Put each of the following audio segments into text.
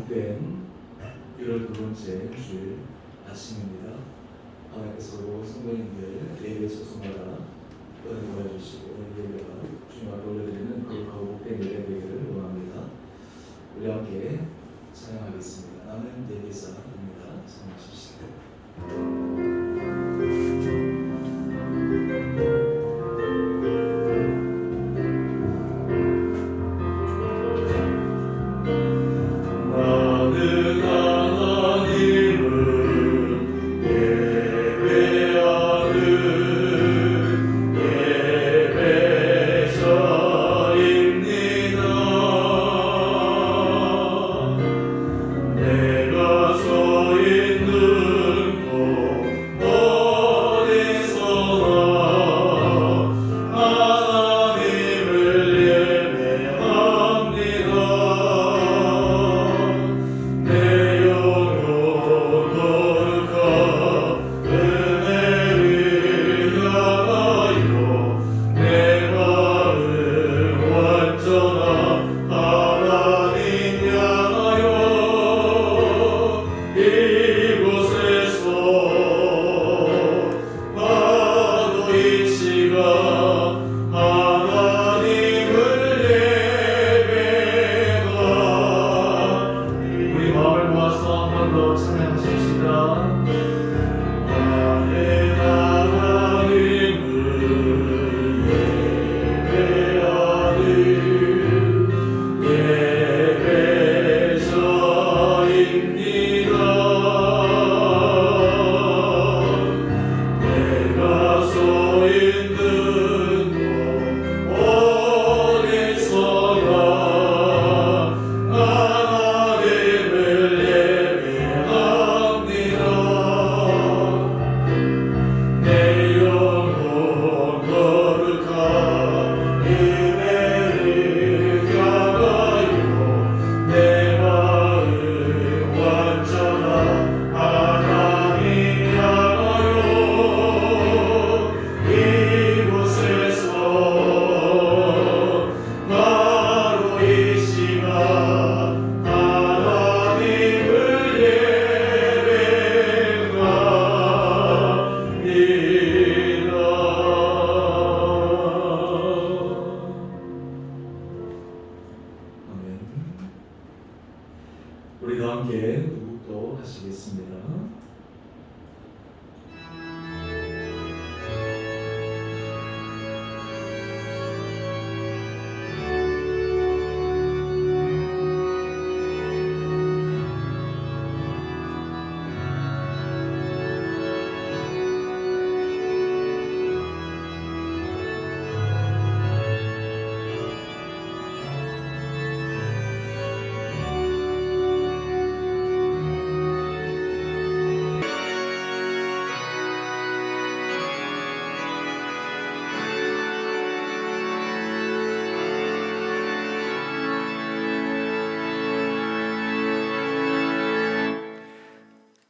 복된 1월 두 번째 주일 아침입니다. 하나님께서 성도님들 예배 소송마다 은혜 도와주시고 예배가 주님 앞에 올려드리는 거룩하고 복된 예배 되기를 원합니다. 우리 함께 찬양하겠습니다. 나는 예배자입니다. 찬양하십시오. 우리도 함께 묵도 하시겠습니다.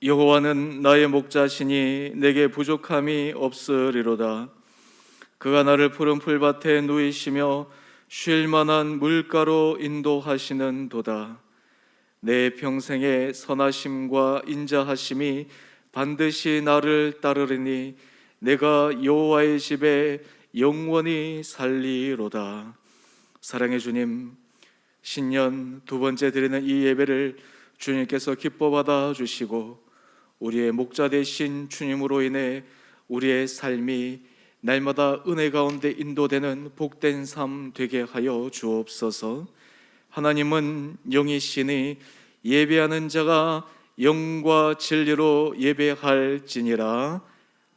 여호와는 나의 목자시니 내게 부족함이 없으리로다. 그가 나를 푸른 풀밭에 누이시며 쉴 만한 물가로 인도하시는 도다. 내 평생의 선하심과 인자하심이 반드시 나를 따르리니 내가 여호와의 집에 영원히 살리로다. 사랑의 주님, 신년 두 번째 드리는 이 예배를 주님께서 기뻐 받아 주시고 우리의 목자 되신 주님으로 인해 우리의 삶이 날마다 은혜 가운데 인도되는 복된 삶 되게 하여 주옵소서. 하나님은 영이시니 예배하는 자가 영과 진리로 예배할지니라.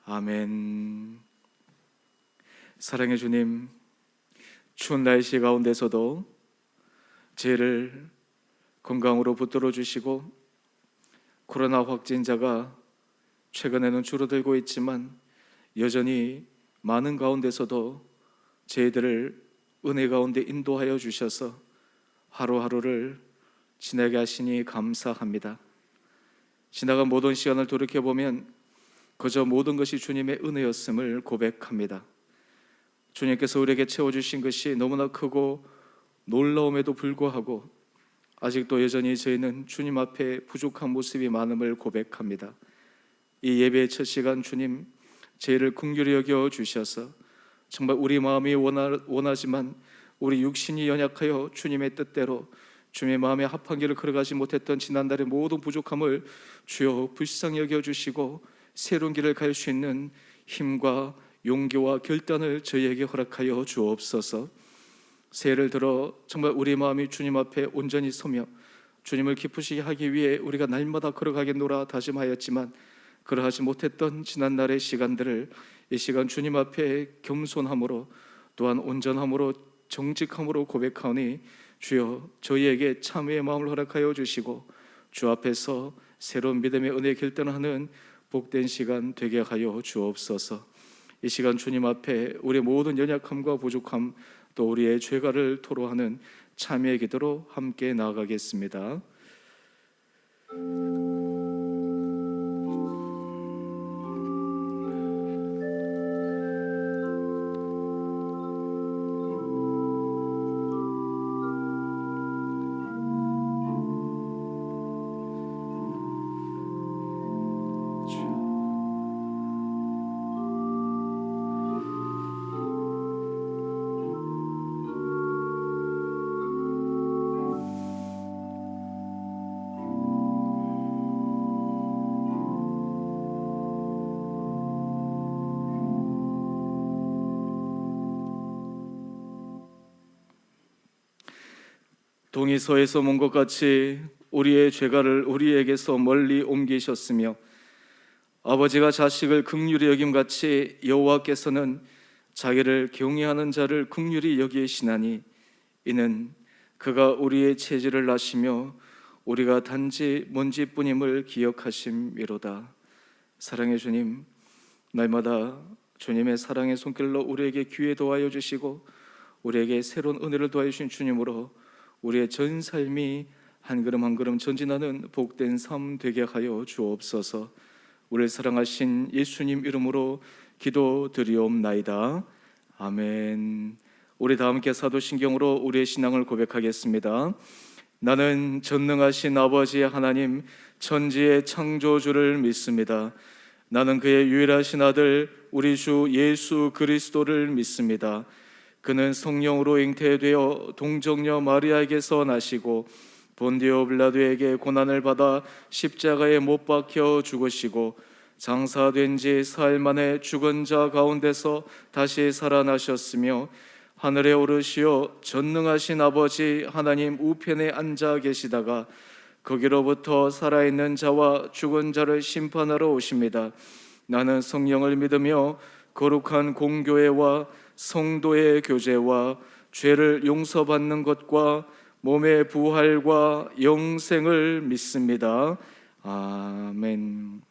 아멘. 사랑의 주님, 추운 날씨 가운데서도 죄를 건강으로 붙들어 주시고 코로나 확진자가 최근에는 줄어들고 있지만 여전히 많은 가운데서도 저희들을 은혜 가운데 인도하여 주셔서 하루하루를 지나게 하시니 감사합니다. 지나간 모든 시간을 돌이켜보면 그저 모든 것이 주님의 은혜였음을 고백합니다. 주님께서 우리에게 채워주신 것이 너무나 크고 놀라움에도 불구하고 아직도 여전히 저희는 주님 앞에 부족한 모습이 많음을 고백합니다. 이 예배의 첫 시간 주님 저희를 긍휼히 여겨 주셔서 정말 우리 마음이 원하지만 우리 육신이 연약하여 주님의 뜻대로 주님의 마음에 합한 길을 걸어가지 못했던 지난달의 모든 부족함을 주여 불쌍히 여겨주시고 새로운 길을 갈 수 있는 힘과 용기와 결단을 저희에게 허락하여 주옵소서. 새해를 들어 정말 우리 마음이 주님 앞에 온전히 서며 주님을 기쁘시게 하기 위해 우리가 날마다 걸어가겠노라 다짐하였지만 그러하지 못했던 지난날의 시간들을 이 시간 주님 앞에 겸손함으로 또한 온전함으로 정직함으로 고백하오니 주여 저희에게 참회의 마음을 허락하여 주시고 주 앞에서 새로운 믿음의 은혜 결단하는 복된 시간 되게 하여 주옵소서. 이 시간 주님 앞에 우리의 모든 연약함과 부족함 또 우리의 죄가를 토로하는 참회의 기도로 함께 나아가겠습니다. 동이서에서 본 것 같이 우리의 죄가를 우리에게서 멀리 옮기셨으며 아버지가 자식을 긍휼히 여김같이 여호와께서는 자기를 경외하는 자를 긍휼히 여기시나니 이는 그가 우리의 체질을 아시며 우리가 단지 먼지뿐임을 기억하심이로다. 사랑의 주님, 날마다 주님의 사랑의 손길로 우리에게 기회 도하여 주시고 우리에게 새로운 은혜를 도하여 주신 주님으로 우리의 전 삶이 한 걸음 한 걸음 전진하는 복된 삶 되게 하여 주옵소서. 우리를 사랑하신 예수님 이름으로 기도드리옵나이다. 아멘. 우리 다 함께 사도신경으로 우리의 신앙을 고백하겠습니다. 나는 전능하신 아버지 하나님 천지의 창조주를 믿습니다. 나는 그의 유일하신 아들 우리 주 예수 그리스도를 믿습니다. 그는 성령으로 잉태되어 동정녀 마리아에게서 나시고 본디오 빌라도에게 고난을 받아 십자가에 못 박혀 죽으시고 장사된 지 사흘 만에 죽은 자 가운데서 다시 살아나셨으며 하늘에 오르시어 전능하신 아버지 하나님 우편에 앉아 계시다가 거기로부터 살아있는 자와 죽은 자를 심판하러 오십니다. 나는 성령을 믿으며 거룩한 공교회와 성도의 교제와 죄를 용서받는 것과 몸의 부활과 영생을 믿습니다. 아멘.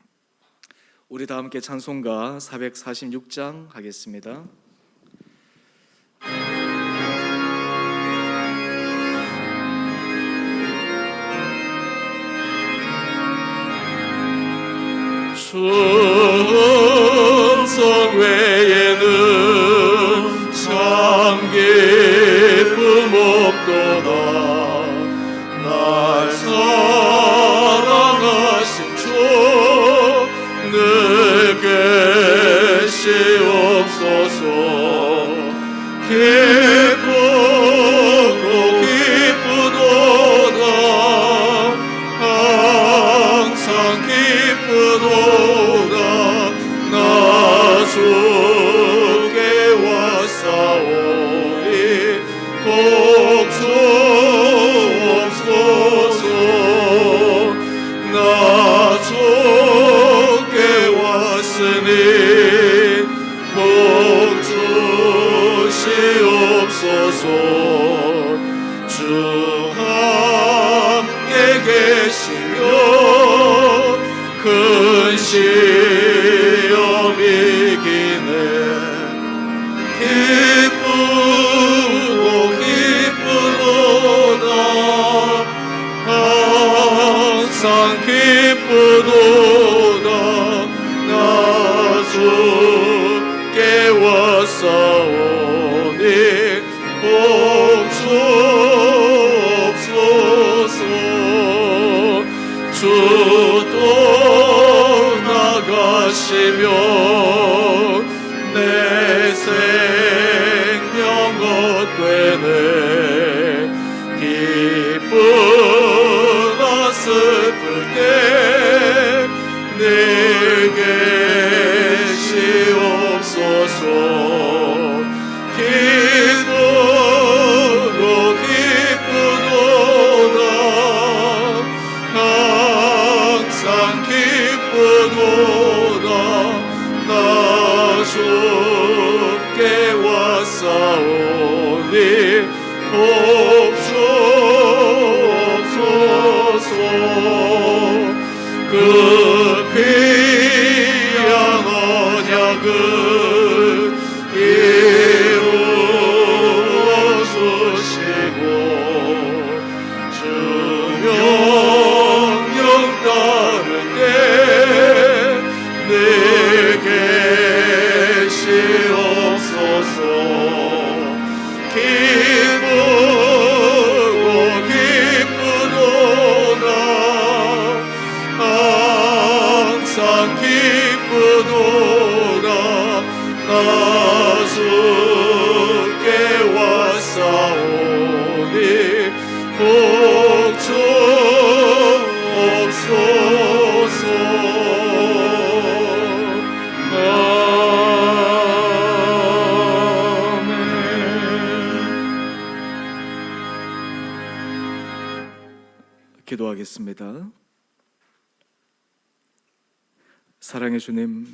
우리 다 함께 찬송가 446장 하겠습니다. 충성 외에는 참 기쁨 없도다. 날 사랑하신 주 늘 계시옵소서. 기쁘고 기쁘도다. 항상 기쁘도다. 나 주께 왔사오니 복 주옵소서. 나 주께 왔으니 복 주시옵소서. 주 함께 계시며 큰 시험이 기네. 기쁘고 기쁘도다. 항상 기쁘도다. 나 주께 왔사오니 복 주옵소서. 주께 왔사오니 복주옵소서. 그 귀한 언약을 이루어주시고 주 명령 따를 때 내게 시옵소서. 기쁘고 기쁘도다 항상 기쁘도다 나 주께 왔사오니 복주옵소서. 기도하겠습니다. 사랑의 주님,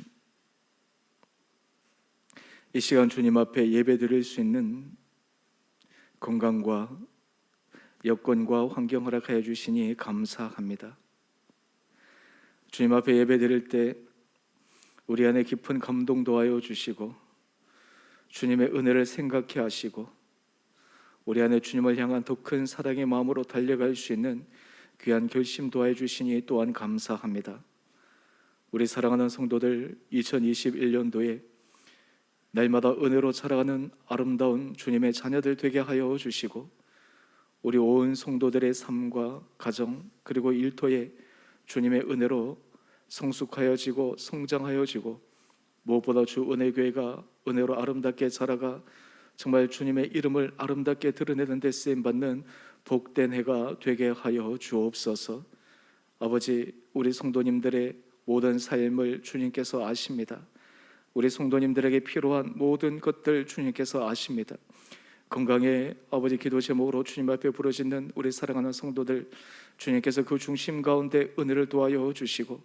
이 시간 주님 앞에 예배드릴 수 있는 건강과 여건과 환경 허락하여 주시니 감사합니다. 주님 앞에 예배드릴 때 우리 안에 깊은 감동 도하여 주시고 주님의 은혜를 생각해 하시고 우리 안에 주님을 향한 더 큰 사랑의 마음으로 달려갈 수 있는 귀한 결심 도하여 주시니 또한 감사합니다. 우리 사랑하는 성도들 2021년도에 날마다 은혜로 자라가는 아름다운 주님의 자녀들 되게 하여 주시고 우리 온 성도들의 삶과 가정 그리고 일터에 주님의 은혜로 성숙하여지고 성장하여지고 무엇보다 주 은혜교회가 은혜로 아름답게 자라가 정말 주님의 이름을 아름답게 드러내는 데 쓰임받는 복된 해가 되게 하여 주옵소서. 아버지, 우리 성도님들의 모든 삶을 주님께서 아십니다. 우리 성도님들에게 필요한 모든 것들 주님께서 아십니다. 건강에 아버지 기도 제목으로 주님 앞에 부르짖는 우리 사랑하는 성도들 주님께서 그 중심 가운데 은혜를 도하여 주시고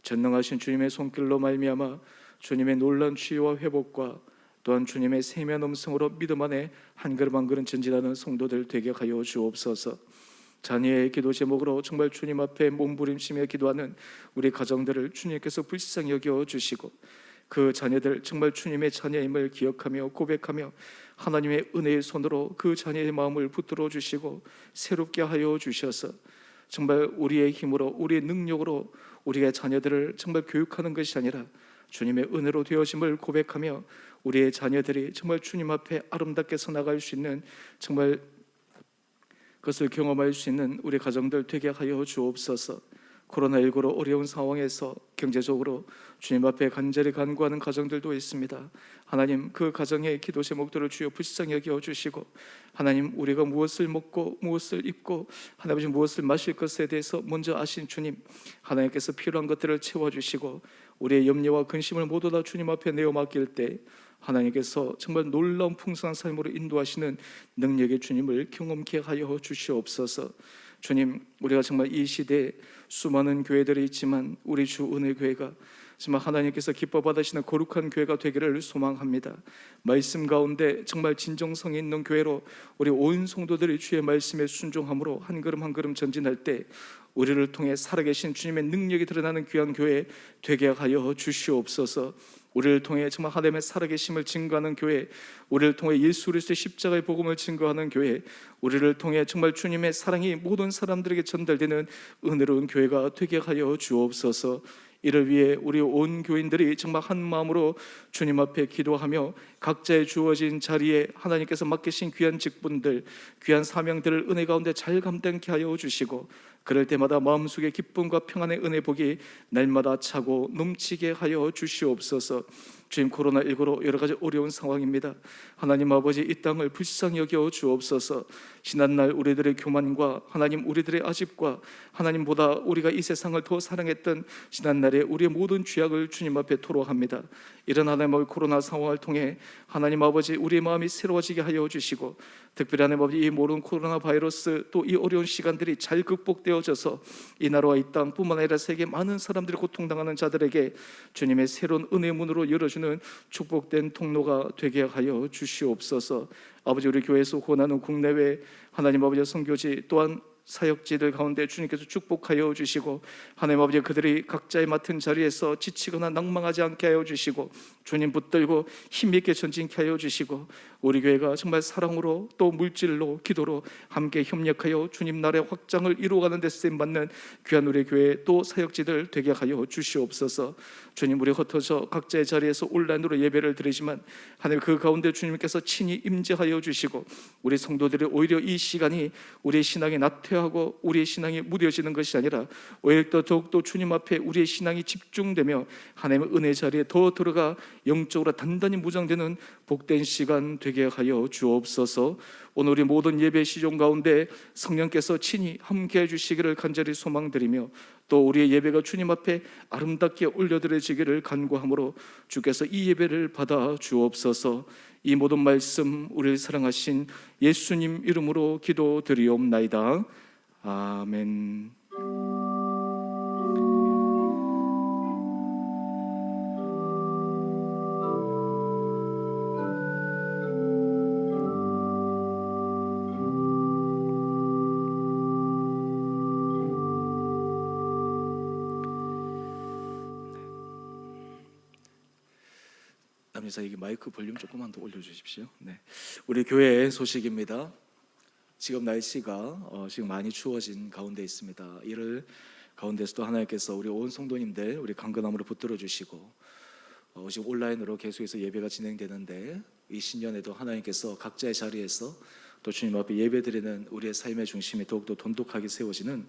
전능하신 주님의 손길로 말미암아 주님의 놀라운 치유와 회복과 또한 주님의 세미한 음성으로 믿음 안에 한 걸음 한 걸음 전진하는 성도들 되게 하여 주옵소서. 자녀의 기도 제목으로 정말 주님 앞에 몸부림치며 기도하는 우리 가정들을 주님께서 불쌍히 여겨 주시고 그 자녀들 정말 주님의 자녀임을 기억하며 고백하며 하나님의 은혜의 손으로 그 자녀의 마음을 붙들어 주시고 새롭게 하여 주셔서 정말 우리의 힘으로 우리의 능력으로 우리의 자녀들을 정말 교육하는 것이 아니라 주님의 은혜로 되어짐을 고백하며 우리의 자녀들이 정말 주님 앞에 아름답게 서 나갈 수 있는 정말 그것을 경험할 수 있는 우리 가정들 되게 하여 주옵소서. 코로나19로 어려운 상황에서 경제적으로 주님 앞에 간절히 간구하는 가정들도 있습니다. 하나님, 그 가정의 기도 제목들을 주여 불쌍히 여겨 주시고 하나님, 우리가 무엇을 먹고 무엇을 입고 하나님 무엇을 마실 것에 대해서 먼저 아신 주님, 하나님께서 필요한 것들을 채워주시고 우리의 염려와 근심을 모두 다 주님 앞에 내어 맡길 때 하나님께서 정말 놀라운 풍성한 삶으로 인도하시는 능력의 주님을 경험케 하여 주시옵소서. 주님, 우리가 정말 이 시대에 수많은 교회들이 있지만 우리 주 은혜교회가 정말 하나님께서 기뻐 받으시는 거룩한 교회가 되기를 소망합니다. 말씀 가운데 정말 진정성 있는 교회로 우리 온 성도들이 주의 말씀에 순종함으로 한 걸음 한 걸음 전진할 때 우리를 통해 살아계신 주님의 능력이 드러나는 귀한 교회 되게 하여 주시옵소서. 우리를 통해 정말 하나님의 살아계심을 증거하는 교회, 우리를 통해 예수 그리스도의 십자가의 복음을 증거하는 교회, 우리를 통해 정말 주님의 사랑이 모든 사람들에게 전달되는 은혜로운 교회가 되게 하여 주옵소서. 이를 위해 우리 온 교인들이 정말 한 마음으로 주님 앞에 기도하며 각자의 주어진 자리에 하나님께서 맡기신 귀한 직분들, 귀한 사명들을 은혜 가운데 잘 감당케 하여 주시고 그럴 때마다 마음속에 기쁨과 평안의 은혜 복이 날마다 차고 넘치게 하여 주시옵소서. 주님, 코로나19로 여러 가지 어려운 상황입니다. 하나님 아버지, 이 땅을 불쌍히 여겨 주옵소서. 지난날 우리들의 교만과 하나님 우리들의 아집과 하나님보다 우리가 이 세상을 더 사랑했던 지난날의 우리의 모든 죄악을 주님 앞에 토로합니다. 이런 하나님의 코로나 상황을 통해 하나님 아버지 우리의 마음이 새로워지게 하여 주시고 특별히 하나님 아버지 이 모든 코로나 바이러스 또 이 어려운 시간들이 잘 극복되어져서 이 나라와 이 땅뿐만 아니라 세계 많은 사람들이 고통당하는 자들에게 주님의 새로운 은혜 문으로 열어주는 올려주는 축복된 통로가 되게 하여 주시옵소서. 아버지, 우리 교회에서 후원하는 국내외 하나님 아버지 선교지 또한 사역지들 가운데 주님께서 축복하여 주시고, 하나님 아버지 그들이 각자의 맡은 자리에서 지치거나 낭망하지 않게 하여 주시고, 주님 붙들고 힘있게 전진케 하여 주시고, 우리 교회가 정말 사랑으로 또 물질로 기도로 함께 협력하여 주님 나라의 확장을 이루어가는 데 쓰임받는 귀한 우리 교회 또 사역지들 되게 하여 주시옵소서. 주님, 우리 흩어져 각자의 자리에서 온라인으로 예배를 드리지만 하나님 그 가운데 주님께서 친히 임재하여 주시고, 우리 성도들이 오히려 이 시간이 우리의 신앙이 나태하고 우리의 신앙이 무뎌지는 것이 아니라 오히려 더욱더 주님 앞에 우리의 신앙이 집중되며 하나님의 은혜 자리에 더 들어가 영적으로 단단히 무장되는 복된 시간 되게 하여 주옵소서. 오늘 우리 모든 예배 시종 가운데 성령께서 친히 함께해 주시기를 간절히 소망드리며, 또 우리의 예배가 주님 앞에 아름답게 올려드려지기를 간구하므로 주께서 이 예배를 받아 주옵소서. 이 모든 말씀 우리를 사랑하신 예수님 이름으로 기도드리옵나이다. 아멘. 남자 이게 마이크 볼륨 조금만 더 올려주십시오. 네, 우리 교회 소식입니다. 지금 날씨가 지금 많이 추워진 가운데 있습니다. 이를 가운데서도 하나님께서 우리 온 성도님들 우리 강건함으로 붙들어 주시고, 지금 온라인으로 계속해서 예배가 진행되는데 이 신년에도 하나님께서 각자의 자리에서 또 주님 앞에 예배드리는 우리의 삶의 중심이 더욱더 돈독하게 세워지는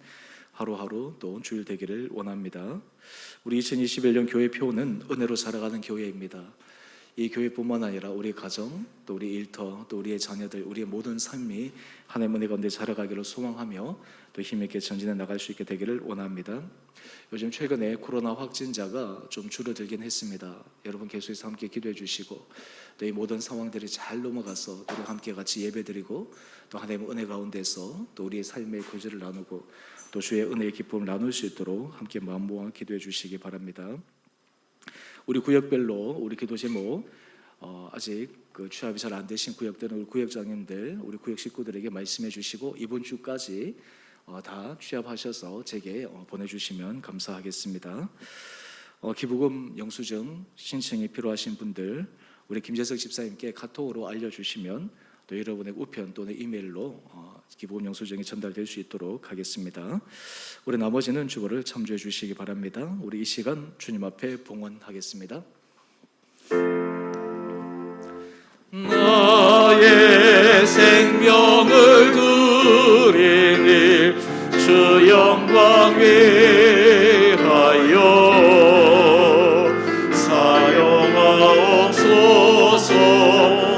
하루하루 또 주일 되기를 원합니다. 우리 2021년 교회 표는 은혜로 살아가는 교회입니다. 이 교회뿐만 아니라 우리 가정, 또 우리 일터, 또 우리의 자녀들, 우리의 모든 삶이 하나님의 은혜 가운데 자라가기를 소망하며 또 힘있게 전진해 나갈 수 있게 되기를 원합니다. 요즘 최근에 코로나 확진자가 좀 줄어들긴 했습니다. 여러분 계속해서 함께 기도해 주시고, 또 이 모든 상황들이 잘 넘어가서 우리 함께 같이 예배드리고, 또 하나님의 은혜 가운데서 또 우리의 삶의 교제를 나누고 또 주의 은혜의 기쁨을 나눌 수 있도록 함께 마음 모아 기도해 주시기 바랍니다. 우리 구역별로 우리 기도 제목, 아직 취합이 잘 안 되신 구역들은 우리 구역장님들, 우리 구역 식구들에게 말씀해 주시고, 이번 주까지 다 취합하셔서 제게 보내주시면 감사하겠습니다. 기부금 영수증 신청이 필요하신 분들 우리 김재석 집사님께 카톡으로 알려주시면 또 여러분의 우편 또는 이메일로 기부금 영수증이 전달될 수 있도록 하겠습니다. 우리 나머지는 주보를 참조해 주시기 바랍니다. 우리 이 시간 주님 앞에 봉헌하겠습니다. 나의 생명을 드리니 주 영광 위하여 사용하옵소서.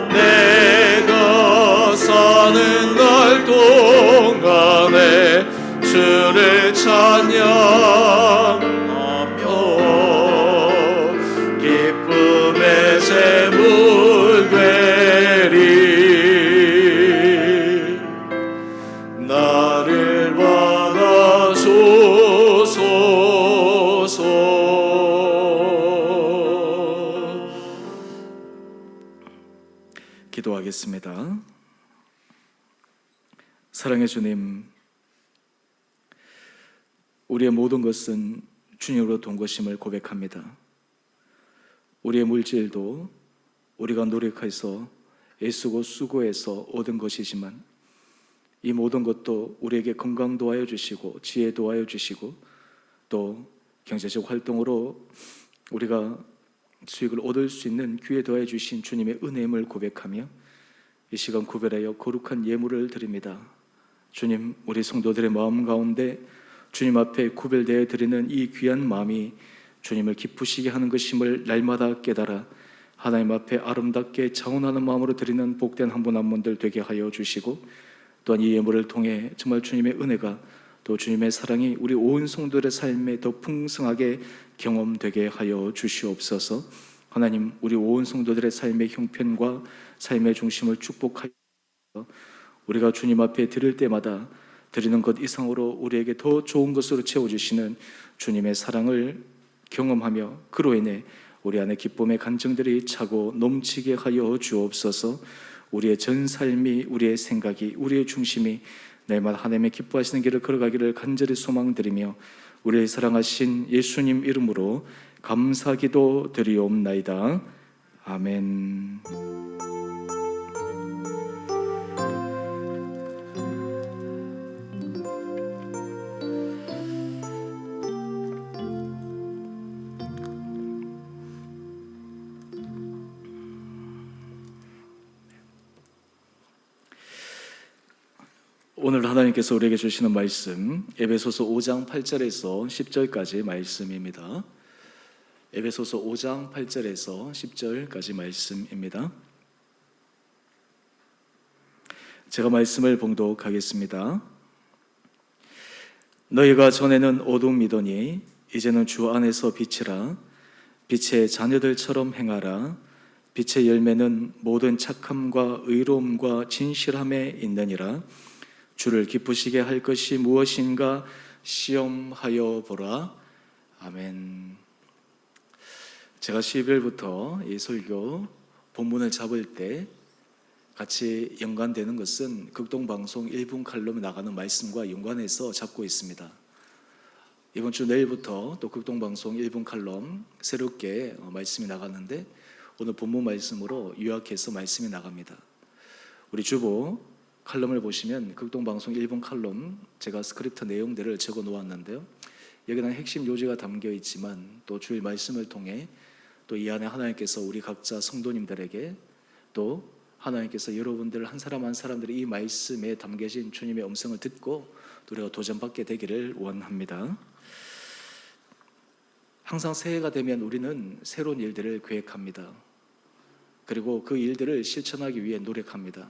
내가 사는 날 동안에 주를 찬양하며 기쁨의 제물 되리. 나를 받아주소서. 기도하겠습니다. 사랑의 주님, 우리의 모든 것은 주님으로 돈 것임을 고백합니다. 우리의 물질도 우리가 노력해서 애쓰고 수고해서 얻은 것이지만 이 모든 것도 우리에게 건강 도와여 주시고 지혜 도와여 주시고 또 경제적 활동으로 우리가 수익을 얻을 수 있는 기회 도와여 주신 주님의 은혜임을 고백하며 이 시간 구별하여 거룩한 예물을 드립니다. 주님, 우리 성도들의 마음 가운데 주님 앞에 구별되어 드리는 이 귀한 마음이 주님을 기쁘시게 하는 것임을 날마다 깨달아 하나님 앞에 아름답게 자원하는 마음으로 드리는 복된 한 분 한 분들 되게 하여 주시고, 또한 이 예물을 통해 정말 주님의 은혜가 또 주님의 사랑이 우리 온 성도들의 삶에 더 풍성하게 경험되게 하여 주시옵소서. 하나님, 우리 온 성도들의 삶의 형편과 삶의 중심을 축복하여 우리가 주님 앞에 드릴 때마다 드리는 것 이상으로 우리에게 더 좋은 것으로 채워주시는 주님의 사랑을 경험하며 그로 인해 우리 안에 기쁨의 간증들이 차고 넘치게 하여 주옵소서. 우리의 전 삶이, 우리의 생각이, 우리의 중심이 날마다 하나님의 기뻐하시는 길을 걸어가기를 간절히 소망드리며 우리의 사랑하신 예수님 이름으로 감사기도 드리옵나이다. 아멘. 오늘 하나님께서 우리에게 주시는 말씀 에베소서 5장 8절에서 10절까지 말씀입니다. 에베소서 5장 8절에서 10절까지 말씀입니다. 제가 말씀을 봉독하겠습니다. 너희가 전에는 어둠이더니 이제는 주 안에서 빛이라. 빛의 자녀들처럼 행하라. 빛의 열매는 모든 착함과 의로움과 진실함에 있느니라. 주를 기쁘시게 할 것이 무엇인가 시험하여 보라. 아멘. 제가 12일부터 이 설교 본문을 잡을 때 같이 연관되는 것은 극동방송 1분 칼럼에 나가는 말씀과 연관해서 잡고 있습니다. 이번 주 내일부터 또 극동방송 1분 칼럼 새롭게 말씀이 나가는데 오늘 본문 말씀으로 요약해서 말씀이 나갑니다. 우리 주보 칼럼을 보시면 극동방송 1분 칼럼 제가 스크립트 내용들을 적어 놓았는데요. 여기는 핵심 요지가 담겨 있지만 또 주일 말씀을 통해 또 이 안에 하나님께서 우리 각자 성도님들에게 또 하나님께서 여러분들 한 사람 한 사람들이 이 말씀에 담겨진 주님의 음성을 듣고 또 우리가 도전받게 되기를 원합니다. 항상 새해가 되면 우리는 새로운 일들을 계획합니다. 그리고 그 일들을 실천하기 위해 노력합니다.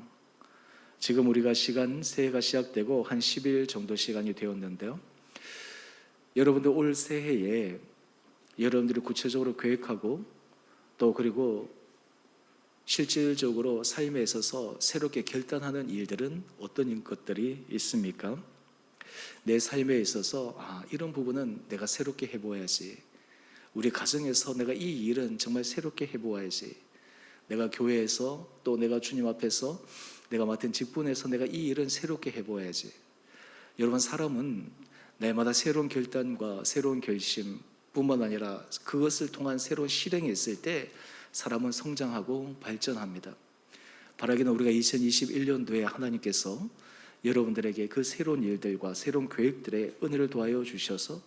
지금 우리가 새해가 시작되고 한 10일 정도 시간이 되었는데요. 여러분들 올 새해에 여러분들이 구체적으로 계획하고 또 그리고 실질적으로 삶에 있어서 새롭게 결단하는 일들은 어떤 것들이 있습니까? 내 삶에 있어서 이런 부분은 내가 새롭게 해보아야지. 우리 가정에서 내가 이 일은 정말 새롭게 해보아야지. 내가 교회에서 또 내가 주님 앞에서 내가 맡은 직분에서 내가 이 일은 새롭게 해보아야지. 여러분, 사람은 날마다 새로운 결단과 새로운 결심 뿐만 아니라 그것을 통한 새로운 실행이 있을 때 사람은 성장하고 발전합니다. 바라기는 우리가 2021년도에 하나님께서 여러분들에게 그 새로운 일들과 새로운 계획들의 은혜를 도와여 주셔서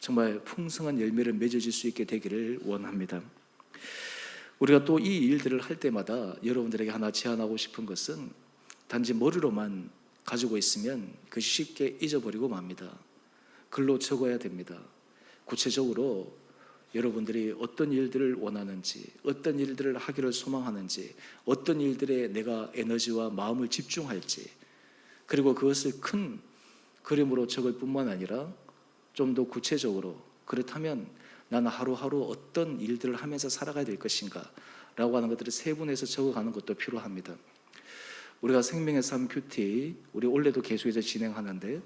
정말 풍성한 열매를 맺어질 수 있게 되기를 원합니다. 우리가 또 이 일들을 할 때마다 여러분들에게 하나 제안하고 싶은 것은 단지 머리로만 가지고 있으면 그 쉽게 잊어버리고 맙니다. 글로 적어야 됩니다. 구체적으로 여러분들이 어떤 일들을 원하는지, 어떤 일들을 하기를 소망하는지, 어떤 일들에 내가 에너지와 마음을 집중할지, 그리고 그것을 큰 그림으로 적을 뿐만 아니라 좀 더 구체적으로, 그렇다면 나는 하루하루 어떤 일들을 하면서 살아가야 될 것인가 라고 하는 것들을 세분해서 적어가는 것도 필요합니다. 우리가 생명의 삶 큐티, 우리 올해도 계속해서 진행하는데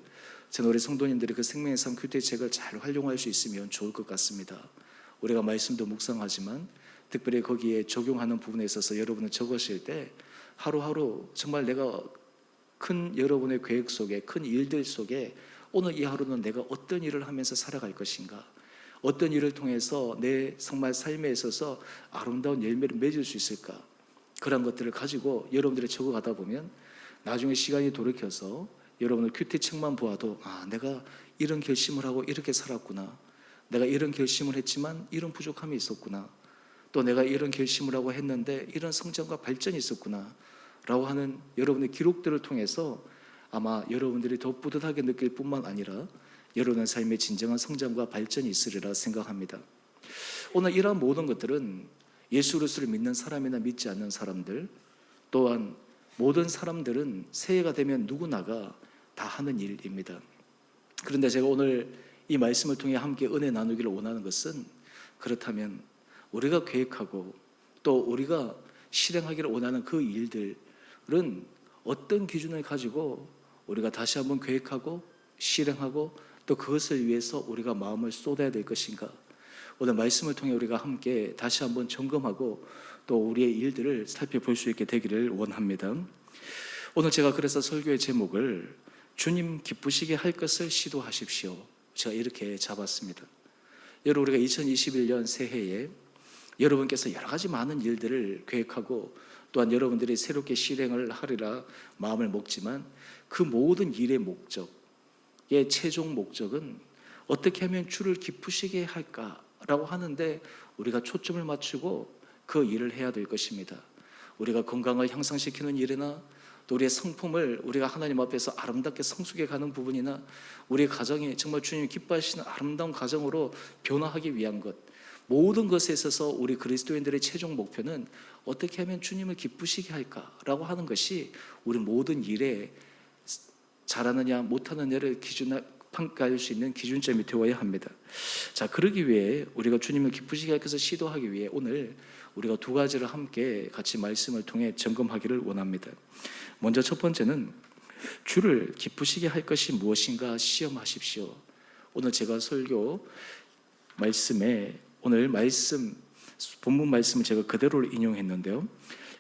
저는 우리 성도님들이 그 생명의 삶 큐티 책을 잘 활용할 수 있으면 좋을 것 같습니다. 우리가 말씀도 묵상하지만 특별히 거기에 적용하는 부분에 있어서 여러분은 적으실 때 하루하루 정말 내가 큰 여러분의 계획 속에, 큰 일들 속에 오늘 이 하루는 내가 어떤 일을 하면서 살아갈 것인가, 어떤 일을 통해서 내 정말 삶에 있어서 아름다운 열매를 맺을 수 있을까, 그런 것들을 가지고 여러분들이 적어가다 보면 나중에 시간이 돌이켜서 여러분들 큐티 책만 보아도 내가 이런 결심을 하고 이렇게 살았구나, 내가 이런 결심을 했지만 이런 부족함이 있었구나, 또 내가 이런 결심을 하고 했는데 이런 성장과 발전이 있었구나 라고 하는 여러분의 기록들을 통해서 아마 여러분들이 더 뿌듯하게 느낄 뿐만 아니라 여러분의 삶의 진정한 성장과 발전이 있으리라 생각합니다. 오늘 이러한 모든 것들은 예수 그리스도를 믿는 사람이나 믿지 않는 사람들, 또한 모든 사람들은 새해가 되면 누구나가 다 하는 일입니다. 그런데 제가 오늘 이 말씀을 통해 함께 은혜 나누기를 원하는 것은, 그렇다면 우리가 계획하고 또 우리가 실행하기를 원하는 그 일들은 어떤 기준을 가지고 우리가 다시 한번 계획하고 실행하고 또 그것을 위해서 우리가 마음을 쏟아야 될 것인가, 오늘 말씀을 통해 우리가 함께 다시 한번 점검하고 또 우리의 일들을 살펴볼 수 있게 되기를 원합니다. 오늘 제가 그래서 설교의 제목을 주님 기쁘시게 할 것을 시도하십시오, 제가 이렇게 잡았습니다. 여러분, 우리가 2021년 새해에 여러분께서 여러 가지 많은 일들을 계획하고 또한 여러분들이 새롭게 실행을 하리라 마음을 먹지만 그 모든 일의 목적의 최종 목적은 어떻게 하면 주를 기쁘시게 할까라고 하는데 우리가 초점을 맞추고 그 일을 해야 될 것입니다. 우리가 건강을 향상시키는 일이나 또 우리의 성품을 우리가 하나님 앞에서 아름답게 성숙해 가는 부분이나 우리의 가정이 정말 주님 기뻐하시는 아름다운 가정으로 변화하기 위한 것, 모든 것에 있어서 우리 그리스도인들의 최종 목표는 어떻게 하면 주님을 기쁘시게 할까라고 하는 것이 우리 모든 일에 잘하느냐 못하느냐를 평가할 수 있는 기준점이 되어야 합니다. 자, 그러기 위해 우리가 주님을 기쁘시게 할 것을 시도하기 위해 오늘 우리가 두 가지를 함께 같이 말씀을 통해 점검하기를 원합니다. 먼저 첫 번째는 주를 기쁘시게 할 것이 무엇인가 시험하십시오. 오늘 제가 설교 말씀에 오늘 본문 말씀을 제가 그대로 인용했는데요.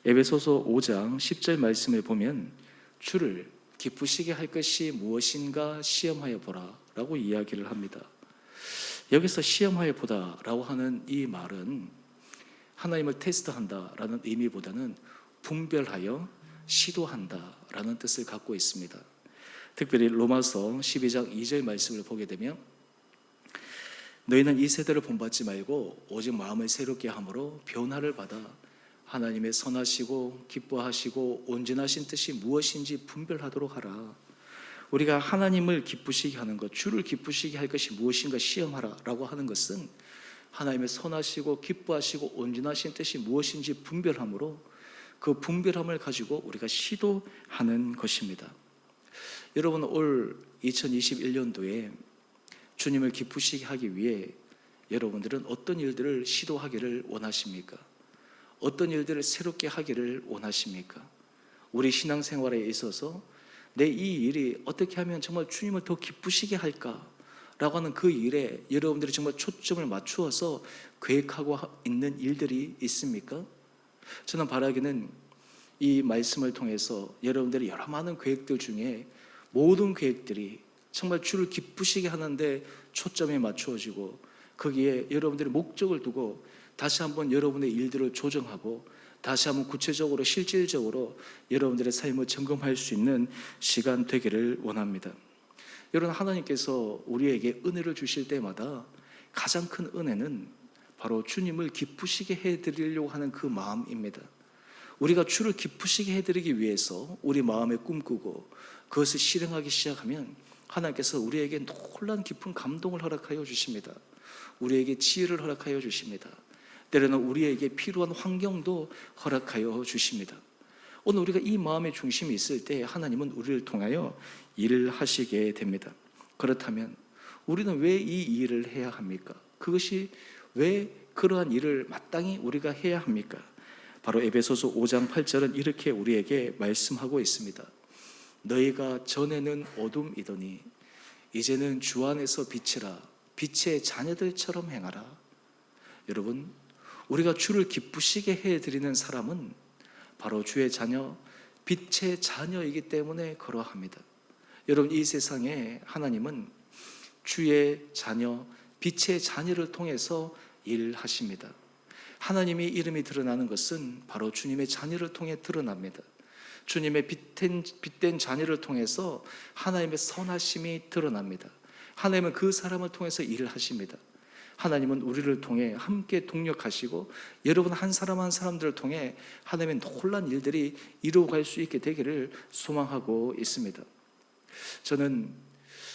에베소서 5장 10절 말씀을 보면 주를 기쁘시게 할 것이 무엇인가 시험하여 보라 라고 이야기를 합니다. 여기서 시험하여 보다 라고 하는 이 말은 하나님을 테스트한다 라는 의미보다는 분별하여 시도한다 라는 뜻을 갖고 있습니다. 특별히 로마서 12장 2절 말씀을 보게 되면 너희는 이 세대를 본받지 말고 오직 마음을 새롭게 함으로 변화를 받아 하나님의 선하시고 기뻐하시고 온전하신 뜻이 무엇인지 분별하도록 하라. 우리가 하나님을 기쁘시게 하는 것, 주를 기쁘시게 할 것이 무엇인가 시험하라 라고 하는 것은 하나님의 선하시고 기뻐하시고 온전하신 뜻이 무엇인지 분별함으로 그 분별함을 가지고 우리가 시도하는 것입니다. 여러분, 올 2021년도에 주님을 기쁘시게 하기 위해 여러분들은 어떤 일들을 시도하기를 원하십니까? 어떤 일들을 새롭게 하기를 원하십니까? 우리 신앙생활에 있어서 내 이 일이 어떻게 하면 정말 주님을 더 기쁘시게 할까라고 하는 그 일에 여러분들이 정말 초점을 맞추어서 계획하고 있는 일들이 있습니까? 저는 바라기는 이 말씀을 통해서 여러분들의 여러 많은 계획들 중에 모든 계획들이 정말 주를 기쁘시게 하는데 초점이 맞추어지고 거기에 여러분들의 목적을 두고 다시 한번 여러분의 일들을 조정하고 다시 한번 구체적으로 실질적으로 여러분들의 삶을 점검할 수 있는 시간 되기를 원합니다. 여러분, 하나님께서 우리에게 은혜를 주실 때마다 가장 큰 은혜는 바로 주님을 기쁘시게 해드리려고 하는 그 마음입니다. 우리가 주를 기쁘시게 해드리기 위해서 우리 마음에 꿈꾸고 그것을 실행하기 시작하면 하나님께서 우리에게 놀라운 깊은 감동을 허락하여 주십니다. 우리에게 지혜를 허락하여 주십니다. 때로는 우리에게 필요한 환경도 허락하여 주십니다. 오늘 우리가 이 마음의 중심이 있을 때 하나님은 우리를 통하여 일을 하시게 됩니다. 그렇다면 우리는 왜 이 일을 해야 합니까? 그것이 왜 그러한 일을 마땅히 우리가 해야 합니까? 바로 에베소서 5장 8절은 이렇게 우리에게 말씀하고 있습니다. 너희가 전에는 어둠이더니 이제는 주 안에서 빛이라 빛의 자녀들처럼 행하라. 여러분, 우리가 주를 기쁘시게 해드리는 사람은 바로 주의 자녀, 빛의 자녀이기 때문에 그러합니다. 여러분, 이 세상에 하나님은 주의 자녀, 빛의 자녀를 통해서 일하십니다. 하나님의 이름이 드러나는 것은 바로 주님의 자녀를 통해 드러납니다. 주님의 빛된 자녀를 통해서 하나님의 선하심이 드러납니다. 하나님은 그 사람을 통해서 일을 하십니다. 하나님은 우리를 통해 함께 동력하시고 여러분 한 사람 한 사람들을 통해 하나님의 놀라운 일들이 이루어갈 수 있게 되기를 소망하고 있습니다. 저는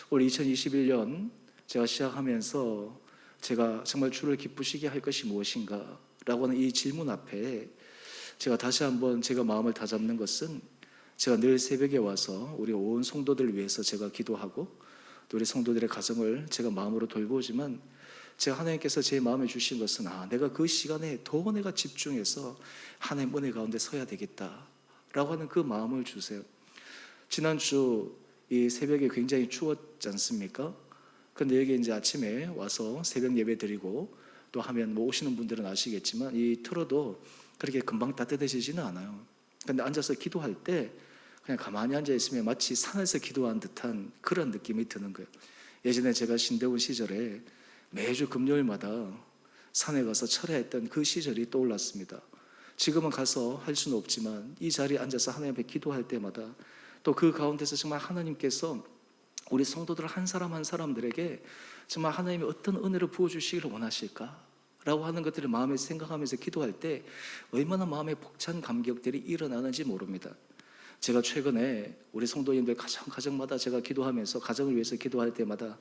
올 2021년 제가 시작하면서 제가 정말 주를 기쁘시게 할 것이 무엇인가 라고 하는 이 질문 앞에 제가 다시 한번 제가 마음을 다잡는 것은 제가 늘 새벽에 와서 우리 온 성도들을 위해서 제가 기도하고 또 우리 성도들의 가정을 제가 마음으로 돌보지만 제가 하나님께서 제 마음에 주신 것은 내가 그 시간에 더 내가 집중해서 하나님 은혜 가운데 서야 되겠다 라고 하는 그 마음을 주세요. 지난주 이 새벽에 굉장히 추웠지 않습니까? 근데 여기 이제 아침에 와서 새벽 예배 드리고 또 하면 뭐 오시는 분들은 아시겠지만 이 틀어도 그렇게 금방 따뜻해지지는 않아요. 근데 앉아서 기도할 때 그냥 가만히 앉아 있으면 마치 산에서 기도한 듯한 그런 느낌이 드는 거예요. 예전에 제가 신대원 시절에 매주 금요일마다 산에 가서 철야했던 그 시절이 떠올랐습니다. 지금은 가서 할 수는 없지만 이 자리에 앉아서 하나님 앞에 기도할 때마다 또 그 가운데서 정말 하나님께서 우리 성도들 한 사람 한 사람들에게 정말 하나님이 어떤 은혜를 부어주시기를 원하실까? 라고 하는 것들을 마음에 생각하면서 기도할 때 얼마나 마음에 벅찬 감격들이 일어나는지 모릅니다. 제가 최근에 우리 성도님들 가정마다 제가 기도하면서 가정을 위해서 기도할 때마다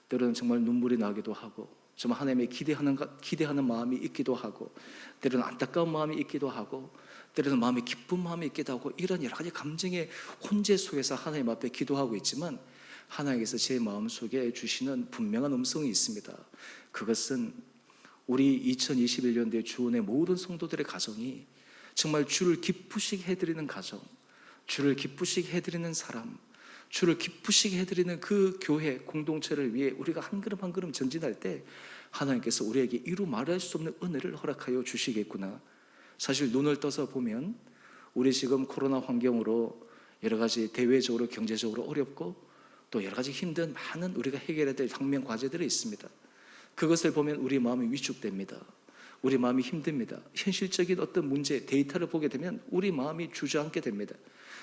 때로는 정말 눈물이 나기도 하고 정말 하나님의 기대하는 마음이 있기도 하고 때로는 안타까운 마음이 있기도 하고 때로는 마음에 기쁜 마음이 있기도 하고 이런 여러 가지 감정의 혼재 속에서 하나님 앞에 기도하고 있지만 하나님께서 제 마음속에 주시는 분명한 음성이 있습니다. 그것은 우리 2021년도에 주원의 모든 성도들의 가정이 정말 주를 기쁘시게 해드리는 가정, 주를 기쁘시게 해드리는 사람, 주를 기쁘시게 해드리는 그 교회 공동체를 위해 우리가 한 걸음 한 걸음 전진할 때 하나님께서 우리에게 이루 말할 수 없는 은혜를 허락하여 주시겠구나. 사실 눈을 떠서 보면 우리 지금 코로나 환경으로 여러 가지 대외적으로 경제적으로 어렵고 또 여러 가지 힘든 많은 우리가 해결해야 될 당면 과제들이 있습니다. 그것을 보면 우리 마음이 위축됩니다. 우리 마음이 힘듭니다. 현실적인 어떤 문제, 데이터를 보게 되면 우리 마음이 주저앉게 됩니다.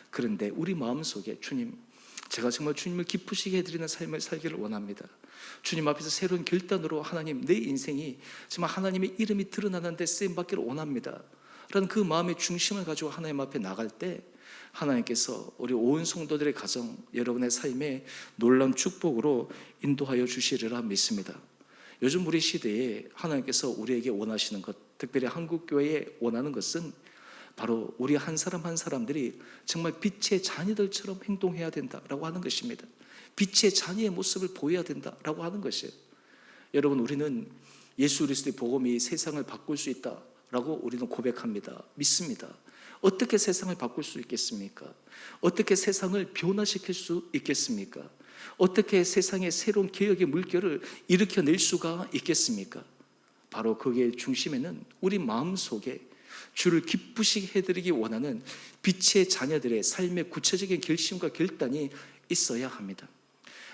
그런데 우리 마음속에 주님, 제가 정말 주님을 기쁘시게 해드리는 삶을 살기를 원합니다. 주님 앞에서 새로운 결단으로 하나님, 내 인생이 정말 하나님의 이름이 드러나는 데 쓰임받기를 원합니다. 라는 그 마음의 중심을 가지고 하나님 앞에 나갈 때 하나님께서 우리 온 성도들의 가정, 여러분의 삶에 놀라운 축복으로 인도하여 주시리라 믿습니다. 요즘 우리 시대에 하나님께서 우리에게 원하시는 것, 특별히 한국교회에 원하는 것은 바로 우리 한 사람 한 사람들이 정말 빛의 자녀들처럼 행동해야 된다라고 하는 것입니다. 빛의 자녀의 모습을 보여야 된다라고 하는 것이에요. 여러분, 우리는 예수 그리스도의 복음이 세상을 바꿀 수 있다라고 우리는 고백합니다. 믿습니다. 어떻게 세상을 바꿀 수 있겠습니까? 어떻게 세상을 변화시킬 수 있겠습니까? 어떻게 세상에 새로운 개혁의 물결을 일으켜낼 수가 있겠습니까? 바로 거기에 중심에는 우리 마음속에 주를 기쁘시게 해드리기 원하는 빛의 자녀들의 삶의 구체적인 결심과 결단이 있어야 합니다.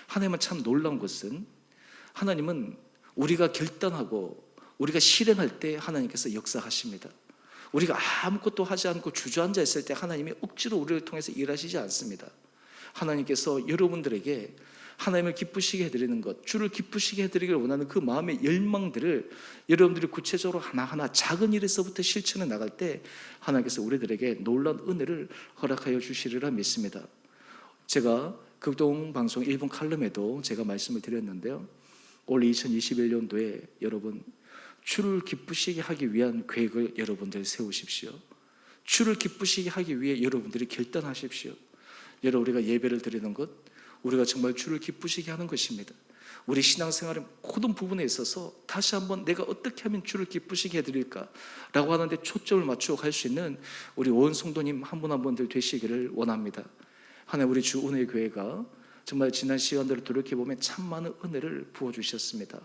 하나님은 참 놀라운 것은 하나님은 우리가 결단하고 우리가 실행할 때 하나님께서 역사하십니다. 우리가 아무것도 하지 않고 주저앉아 있을 때 하나님이 억지로 우리를 통해서 일하시지 않습니다. 하나님께서 여러분들에게 하나님을 기쁘시게 해드리는 것, 주를 기쁘시게 해드리기를 원하는 그 마음의 열망들을 여러분들이 구체적으로 하나하나 작은 일에서부터 실천해 나갈 때 하나님께서 우리들에게 놀라운 은혜를 허락하여 주시리라 믿습니다. 제가 극동방송 일본 칼럼에도 제가 말씀을 드렸는데요, 올 2021년도에 여러분 주를 기쁘시게 하기 위한 계획을 여러분들 세우십시오. 주를 기쁘시게 하기 위해 여러분들이 결단하십시오. 여러분, 우리가 예배를 드리는 것, 우리가 정말 주를 기쁘시게 하는 것입니다. 우리 신앙생활의 모든 부분에 있어서 다시 한번 내가 어떻게 하면 주를 기쁘시게 해드릴까라고 하는데 초점을 맞추어 갈 수 있는 우리 온 성도님 한 분 한 분들 되시기를 원합니다. 하나님, 우리 주 은혜의 교회가 정말 지난 시간들을 돌이켜보면 참 많은 은혜를 부어주셨습니다.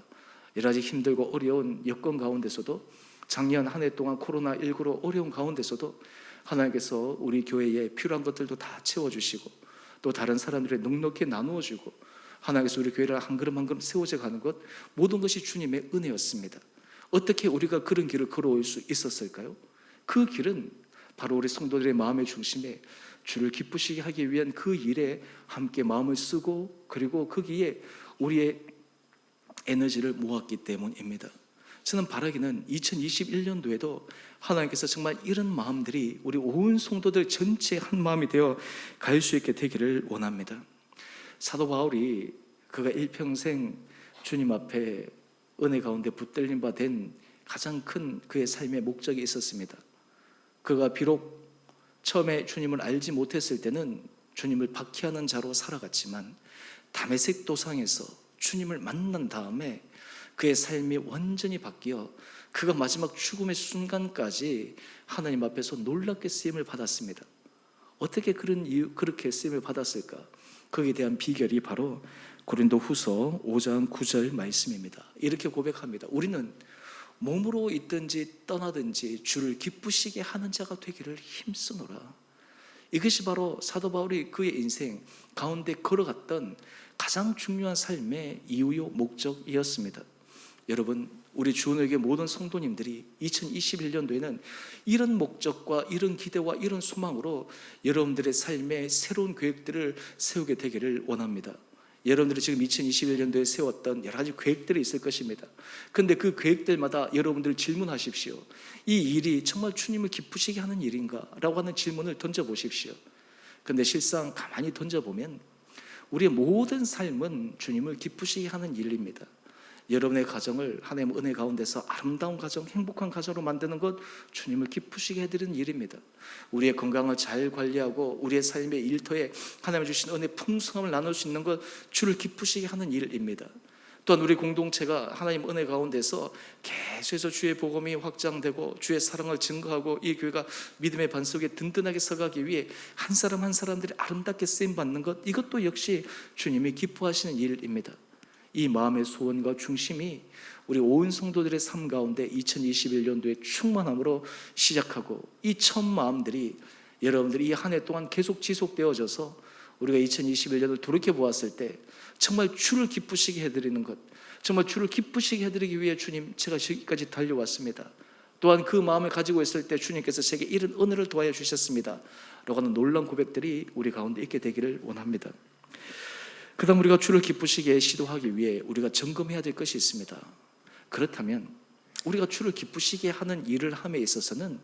여러 가지 힘들고 어려운 여건 가운데서도 작년 한 해 동안 코로나19로 어려운 가운데서도 하나님께서 우리 교회에 필요한 것들도 다 채워주시고 또 다른 사람들의 넉넉히 나누어주고 하나님께서 우리 교회를 한 걸음 한 걸음 세워져 가는 것, 모든 것이 주님의 은혜였습니다. 어떻게 우리가 그런 길을 걸어올 수 있었을까요? 그 길은 바로 우리 성도들의 마음의 중심에 주를 기쁘시게 하기 위한 그 일에 함께 마음을 쓰고 그리고 거기에 우리의 에너지를 모았기 때문입니다. 저는 바라기는 2021년도에도 하나님께서 정말 이런 마음들이 우리 온 성도들 전체 한 마음이 되어 갈 수 있게 되기를 원합니다. 사도 바울이 그가 일평생 주님 앞에 은혜 가운데 붙들림 바 된 가장 큰 그의 삶의 목적이 있었습니다. 그가 비록 처음에 주님을 알지 못했을 때는 주님을 박해하는 자로 살아갔지만 다메섹 도상에서 주님을 만난 다음에 그의 삶이 완전히 바뀌어 그가 마지막 죽음의 순간까지 하나님 앞에서 놀랍게 쓰임을 받았습니다. 어떻게 그렇게 쓰임을 받았을까? 거기에 대한 비결이 바로 고린도후서 5장 9절 말씀입니다. 이렇게 고백합니다. 우리는 몸으로 있든지 떠나든지 주를 기쁘시게 하는 자가 되기를 힘쓰노라. 이것이 바로 사도 바울이 그의 인생 가운데 걸어갔던 가장 중요한 삶의 이유요 목적이었습니다. 여러분, 우리 주원에게 모든 성도님들이 2021년도에는 이런 목적과 이런 기대와 이런 소망으로 여러분들의 삶의 새로운 계획들을 세우게 되기를 원합니다. 여러분들이 지금 2021년도에 세웠던 여러 가지 계획들이 있을 것입니다. 그런데 그 계획들마다 여러분들 질문하십시오. 이 일이 정말 주님을 기쁘시게 하는 일인가? 라고 하는 질문을 던져보십시오. 그런데 실상 가만히 던져보면 우리의 모든 삶은 주님을 기쁘시게 하는 일입니다. 여러분의 가정을 하나님의 은혜 가운데서 아름다운 가정, 행복한 가정으로 만드는 것 주님을 기쁘시게 해드리는 일입니다. 우리의 건강을 잘 관리하고 우리의 삶의 일터에 하나님 주신 은혜 풍성함을 나눌 수 있는 것 주를 기쁘시게 하는 일입니다. 또한 우리 공동체가 하나님 은혜 가운데서 계속해서 주의 복음이 확장되고 주의 사랑을 증거하고 이 교회가 믿음의 반석에 든든하게 서가기 위해 한 사람 한 사람들이 아름답게 쓰임받는 것, 이것도 역시 주님이 기뻐하시는 일입니다. 이 마음의 소원과 중심이 우리 온 성도들의 삶 가운데 2021년도에 충만함으로 시작하고 이 첫 마음들이 여러분들이 이 한 해 동안 계속 지속되어져서 우리가 2021년을 돌이켜 보았을 때 정말 주를 기쁘시게 해드리는 것, 정말 주를 기쁘시게 해드리기 위해 주님 제가 여기까지 달려왔습니다. 또한 그 마음을 가지고 있을 때 주님께서 제게 이런 은혜를 도와여 주셨습니다 라고 하는 놀라운 고백들이 우리 가운데 있게 되기를 원합니다. 그 다음 우리가 주를 기쁘시게 시도하기 위해 우리가 점검해야 될 것이 있습니다. 그렇다면 우리가 주를 기쁘시게 하는 일을 함에 있어서는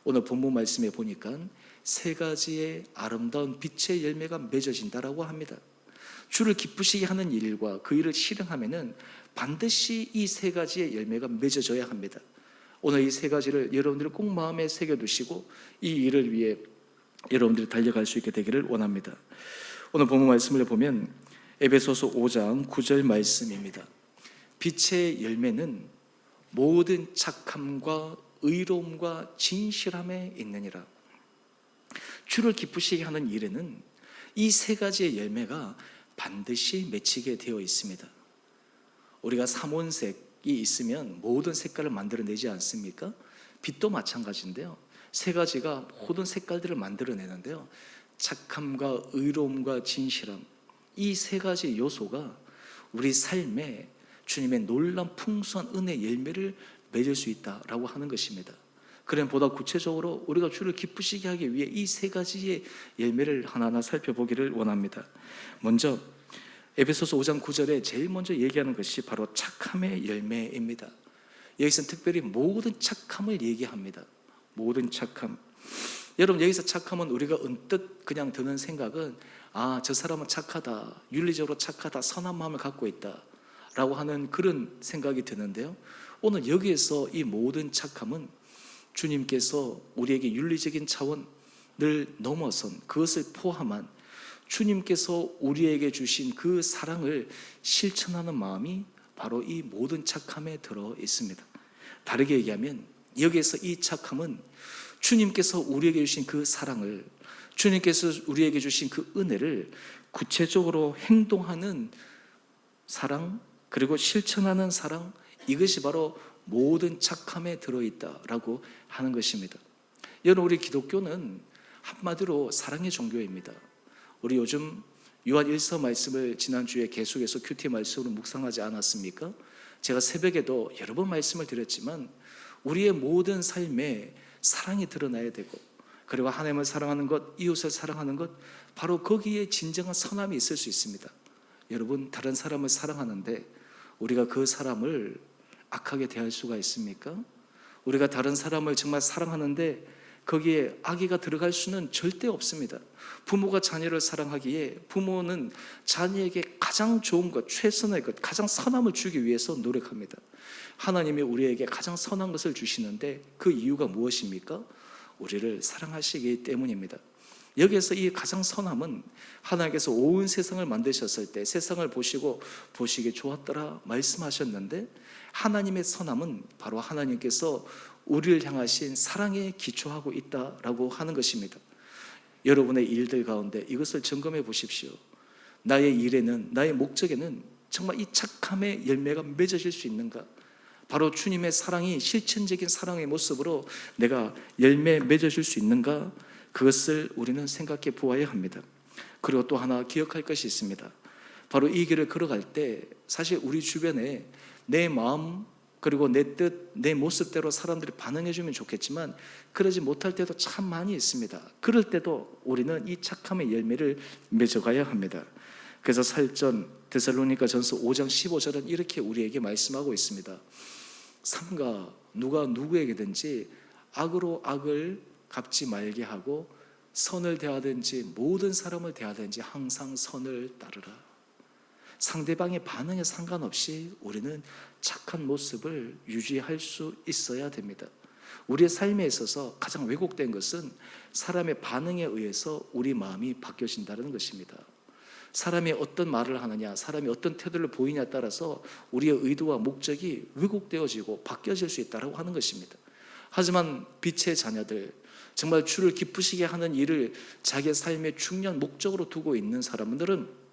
오늘 본문 말씀에 보니까 세 가지의 아름다운 빛의 열매가 맺어진다라고 합니다. 주를 기쁘시게 하는 일과 그 일을 실행하면은 반드시 이 세 가지의 열매가 맺어져야 합니다. 오늘 이 세 가지를 여러분들이 꼭 마음에 새겨두시고 이 일을 위해 여러분들이 달려갈 수 있게 되기를 원합니다. 오늘 본문 말씀을 보면 에베소서 5장 9절 말씀입니다. 빛의 열매는 모든 착함과 의로움과 진실함에 있느니라. 주를 기쁘시게 하는 일에는 이 세 가지의 열매가 반드시 맺히게 되어 있습니다. 우리가 삼원색이 있으면 모든 색깔을 만들어내지 않습니까? 빛도 마찬가지인데요. 세 가지가 모든 색깔들을 만들어내는데요. 착함과 의로움과 진실함, 이 세 가지 요소가 우리 삶에 주님의 놀라운 풍성한 은혜 열매를 맺을 수 있다라고 하는 것입니다. 그럼 보다 구체적으로 우리가 주를 기쁘시게 하기 위해 이 세 가지의 열매를 하나하나 살펴보기를 원합니다. 먼저 에베소서 5장 9절에 제일 먼저 얘기하는 것이 바로 착함의 열매입니다. 여기서는 특별히 모든 착함을 얘기합니다. 모든 착함. 여러분, 여기서 착함은 우리가 언뜻 그냥 드는 생각은 저 사람은 착하다, 윤리적으로 착하다, 선한 마음을 갖고 있다 라고 하는 그런 생각이 드는데요, 오늘 여기에서 이 모든 착함은 주님께서 우리에게 윤리적인 차원을 넘어선, 그것을 포함한 주님께서 우리에게 주신 그 사랑을 실천하는 마음이 바로 이 모든 착함에 들어 있습니다. 다르게 얘기하면 여기에서 이 착함은 주님께서 우리에게 주신 그 사랑을, 주님께서 우리에게 주신 그 은혜를 구체적으로 행동하는 사랑, 그리고 실천하는 사랑, 이것이 바로 모든 착함에 들어있다라고 하는 것입니다. 여러분, 우리 기독교는 한마디로 사랑의 종교입니다. 우리 요즘 요한 1서 말씀을 지난주에 계속해서 큐티 말씀으로 묵상하지 않았습니까? 제가 새벽에도 여러 번 말씀을 드렸지만 우리의 모든 삶에 사랑이 드러나야 되고, 그리고 하나님을 사랑하는 것, 이웃을 사랑하는 것, 바로 거기에 진정한 선함이 있을 수 있습니다. 여러분, 다른 사람을 사랑하는데 우리가 그 사람을 악하게 대할 수가 있습니까? 우리가 다른 사람을 정말 사랑하는데 거기에 악의가 들어갈 수는 절대 없습니다. 부모가 자녀를 사랑하기에 부모는 자녀에게 가장 좋은 것, 최선의 것, 가장 선함을 주기 위해서 노력합니다. 하나님이 우리에게 가장 선한 것을 주시는데 그 이유가 무엇입니까? 우리를 사랑하시기 때문입니다. 여기에서 이 가장 선함은 하나님께서 온 세상을 만드셨을 때 세상을 보시고 보시기에 좋았더라 말씀하셨는데, 하나님의 선함은 바로 하나님께서 우리를 향하신 사랑에 기초하고 있다라고 하는 것입니다. 여러분의 일들 가운데 이것을 점검해 보십시오. 나의 일에는, 나의 목적에는 정말 이 착함의 열매가 맺어질 수 있는가? 바로 주님의 사랑이 실천적인 사랑의 모습으로 내가 열매 맺어줄 수 있는가? 그것을 우리는 생각해 보아야 합니다. 그리고 또 하나 기억할 것이 있습니다. 바로 이 길을 걸어갈 때 사실 우리 주변에 내 마음 그리고 내 뜻, 내 모습대로 사람들이 반응해 주면 좋겠지만 그러지 못할 때도 참 많이 있습니다. 그럴 때도 우리는 이 착함의 열매를 맺어가야 합니다. 그래서 살전 데살로니가전서 5장 15절은 이렇게 우리에게 말씀하고 있습니다. 삼가 누가 누구에게든지 악으로 악을 갚지 말게 하고 선을 대하든지 모든 사람을 대하든지 항상 선을 따르라. 상대방의 반응에 상관없이 우리는 착한 모습을 유지할 수 있어야 됩니다. 우리의 삶에 있어서 가장 왜곡된 것은 사람의 반응에 의해서 우리 마음이 바뀌어진다는 것입니다. 사람이 어떤 말을 하느냐, 사람이 어떤 태도를 보이냐에 따라서 우리의 의도와 목적이 왜곡되어지고 바뀌어질 수 있다고 하는 것입니다. 하지만 빛의 자녀들, 정말 주를 기쁘시게 하는 일을 자기의 삶의 중요한 목적으로 두고 있는 사람들은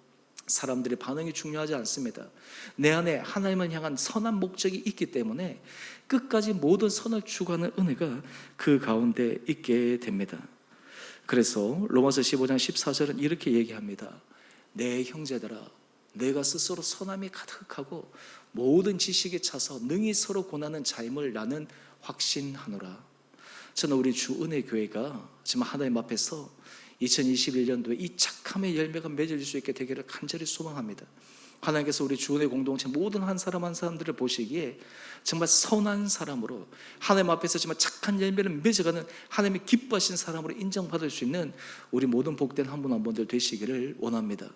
사람들의 반응이 중요하지 않습니다. 내 안에 하나님을 향한 선한 목적이 있기 때문에 끝까지 모든 선을 추구하는 은혜가 그 가운데 있게 됩니다. 그래서 로마서 15장 14절은 이렇게 얘기합니다. 내 형제들아, 내가 스스로 선함이 가득하고 모든 지식에 차서 능히 서로 고난하는 자임을 나는 확신하노라. 저는 우리 주은혜교회가 지금 하나님 앞에서 2021년도에 이 착함의 열매가 맺어질 수 있게 되기를 간절히 소망합니다. 하나님께서 우리 주은혜 공동체 모든 한 사람 한 사람들을 보시기에 정말 선한 사람으로 하나님 앞에서 정말 착한 열매를 맺어가는 하나님이 기뻐하신 사람으로 인정받을 수 있는 우리 모든 복된 한 분 한 분들 되시기를 원합니다.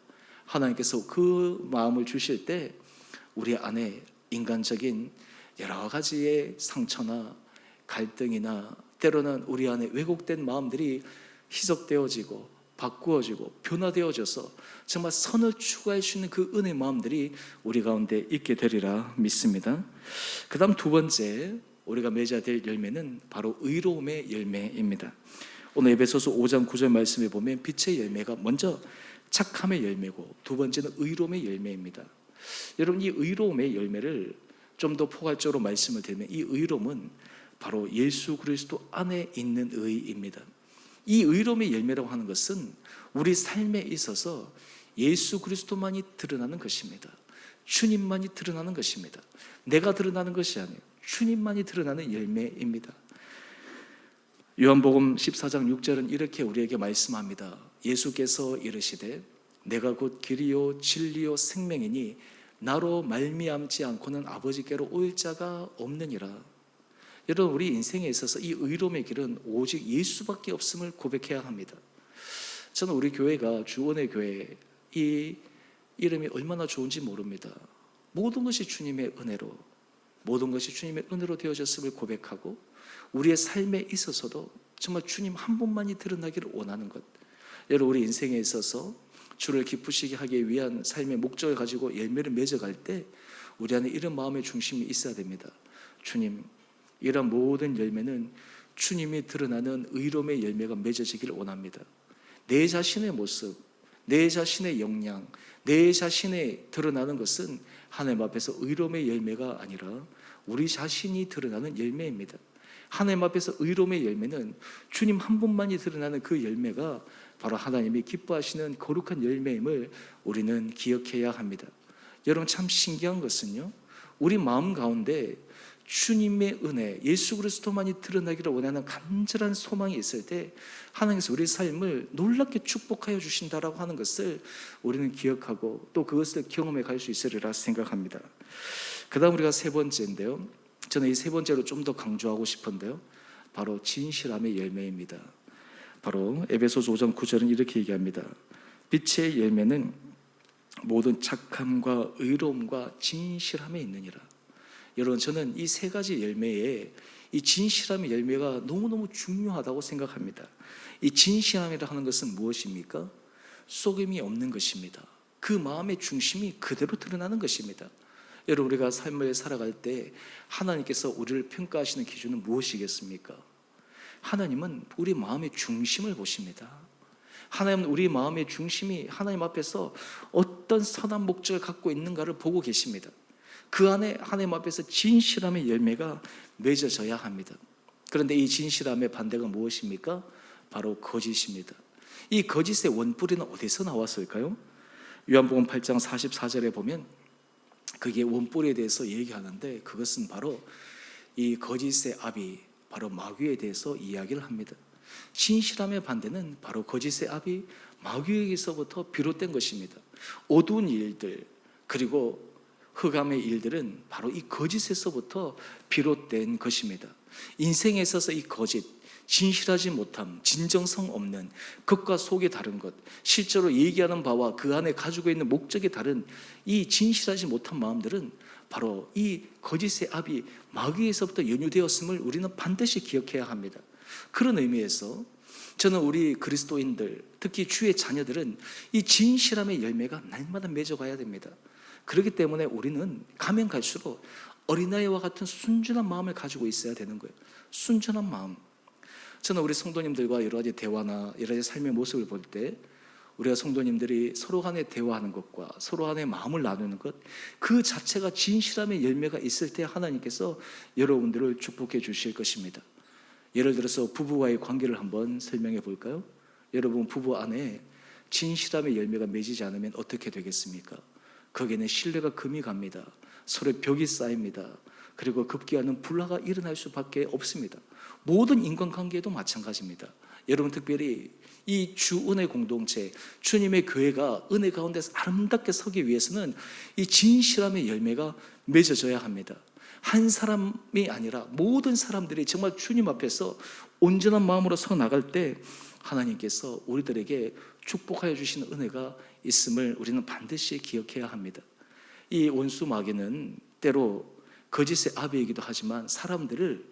하나님께서 그 마음을 주실 때 우리 안에 인간적인 여러 가지의 상처나 갈등이나 때로는 우리 안에 왜곡된 마음들이 희석되어지고 바꾸어지고 변화되어져서 정말 선을 추구할 수 있는 그 은혜의 마음들이 우리 가운데 있게 되리라 믿습니다. 그 다음 두 번째 우리가 맺어야 될 열매는 바로 의로움의 열매입니다. 오늘 에베소서 5장 9절 말씀에 보면 빛의 열매가 먼저 착함의 열매고 두 번째는 의로움의 열매입니다. 여러분, 이 의로움의 열매를 좀 더 포괄적으로 말씀을 드리면 이 의로움은 바로 예수 그리스도 안에 있는 의입니다. 이 의로움의 열매라고 하는 것은 우리 삶에 있어서 예수 그리스도만이 드러나는 것입니다. 주님만이 드러나는 것입니다. 내가 드러나는 것이 아니에요. 주님만이 드러나는 열매입니다. 요한복음 14장 6절은 이렇게 우리에게 말씀합니다. 예수께서 이르시되 내가 곧 길이요 진리요 생명이니 나로 말미암지 않고는 아버지께로 올 자가 없느니라. 여러분, 우리 인생에 있어서 이 의로움의 길은 오직 예수밖에 없음을 고백해야 합니다. 저는 우리 교회가 주원의 교회, 이 이름이 얼마나 좋은지 모릅니다. 모든 것이 주님의 은혜로, 모든 것이 주님의 은혜로 되어졌음을 고백하고 우리의 삶에 있어서도 정말 주님 한 분만이 드러나기를 원하는 것. 여러분, 우리 인생에 있어서 주를 기쁘시게 하기 위한 삶의 목적을 가지고 열매를 맺어갈 때 우리 안에 이런 마음의 중심이 있어야 됩니다. 주님, 이런 모든 열매는 주님이 드러나는 의로움의 열매가 맺어지기를 원합니다. 내 자신의 모습, 내 자신의 역량, 내 자신에 드러나는 것은 하나님 앞에서 의로움의 열매가 아니라 우리 자신이 드러나는 열매입니다. 하나님 앞에서 의로움의 열매는 주님 한 분만이 드러나는 그 열매가 바로 하나님이 기뻐하시는 거룩한 열매임을 우리는 기억해야 합니다. 여러분, 참 신기한 것은요, 우리 마음 가운데 주님의 은혜, 예수 그리스도만이 드러나기를 원하는 간절한 소망이 있을 때 하나님께서 우리 삶을 놀랍게 축복하여 주신다라고 하는 것을 우리는 기억하고 또 그것을 경험해 갈 수 있으리라 생각합니다. 그 다음 우리가 세 번째인데요, 저는 이 세 번째로 좀 더 강조하고 싶은데요, 바로 진실함의 열매입니다. 바로 에베소서 5장 9절은 이렇게 얘기합니다. 빛의 열매는 모든 착함과 의로움과 진실함에 있느니라. 여러분, 저는 이 세 가지 열매에 이 진실함의 열매가 너무너무 중요하다고 생각합니다. 이 진실함이라 하는 것은 무엇입니까? 속임이 없는 것입니다. 그 마음의 중심이 그대로 드러나는 것입니다. 여러분, 우리가 삶을 살아갈 때 하나님께서 우리를 평가하시는 기준은 무엇이겠습니까? 하나님은 우리 마음의 중심을 보십니다. 하나님은 우리 마음의 중심이 하나님 앞에서 어떤 선한 목적을 갖고 있는가를 보고 계십니다. 그 안에 하나님 앞에서 진실함의 열매가 맺어져야 합니다. 그런데 이 진실함의 반대가 무엇입니까? 바로 거짓입니다. 이 거짓의 원뿌리는 어디서 나왔을까요? 요한복음 8장 44절에 보면 그게 원뿌리에 대해서 얘기하는데, 그것은 바로 이 거짓의 아비, 바로 마귀에 대해서 이야기를 합니다. 진실함의 반대는 바로 거짓의 아비 마귀에게서부터 비롯된 것입니다. 어두운 일들, 그리고 흑암의 일들은 바로 이 거짓에서부터 비롯된 것입니다. 인생에 있어서 이 거짓, 진실하지 못함, 진정성 없는, 겉과 속이 다른 것, 실제로 얘기하는 바와 그 안에 가지고 있는 목적이 다른 이 진실하지 못한 마음들은 바로 이 거짓의 아비 마귀에서부터 연유되었음을 우리는 반드시 기억해야 합니다. 그런 의미에서 저는 우리 그리스도인들, 특히 주의 자녀들은 이 진실함의 열매가 날마다 맺어가야 됩니다. 그렇기 때문에 우리는 가면 갈수록 어린아이와 같은 순전한 마음을 가지고 있어야 되는 거예요. 순전한 마음. 저는 우리 성도님들과 여러 가지 대화나 여러 가지 삶의 모습을 볼 때 우리가 성도님들이 서로 간에 대화하는 것과 서로 간에 마음을 나누는 것, 그 자체가 진실함의 열매가 있을 때 하나님께서 여러분들을 축복해 주실 것입니다. 예를 들어서 부부와의 관계를 한번 설명해 볼까요? 여러분, 부부 안에 진실함의 열매가 맺이지 않으면 어떻게 되겠습니까? 거기에는 신뢰가 금이 갑니다. 서로 벽이 쌓입니다. 그리고 급기야는 불화가 일어날 수밖에 없습니다. 모든 인간관계도 마찬가지입니다. 여러분, 특별히 이 주 은혜 공동체, 주님의 교회가 은혜 가운데서 아름답게 서기 위해서는 이 진실함의 열매가 맺어져야 합니다. 한 사람이 아니라 모든 사람들이 정말 주님 앞에서 온전한 마음으로 서 나갈 때 하나님께서 우리들에게 축복하여 주시는 은혜가 있음을 우리는 반드시 기억해야 합니다. 이 원수 마귀는 때로 거짓의 아비이기도 하지만 사람들을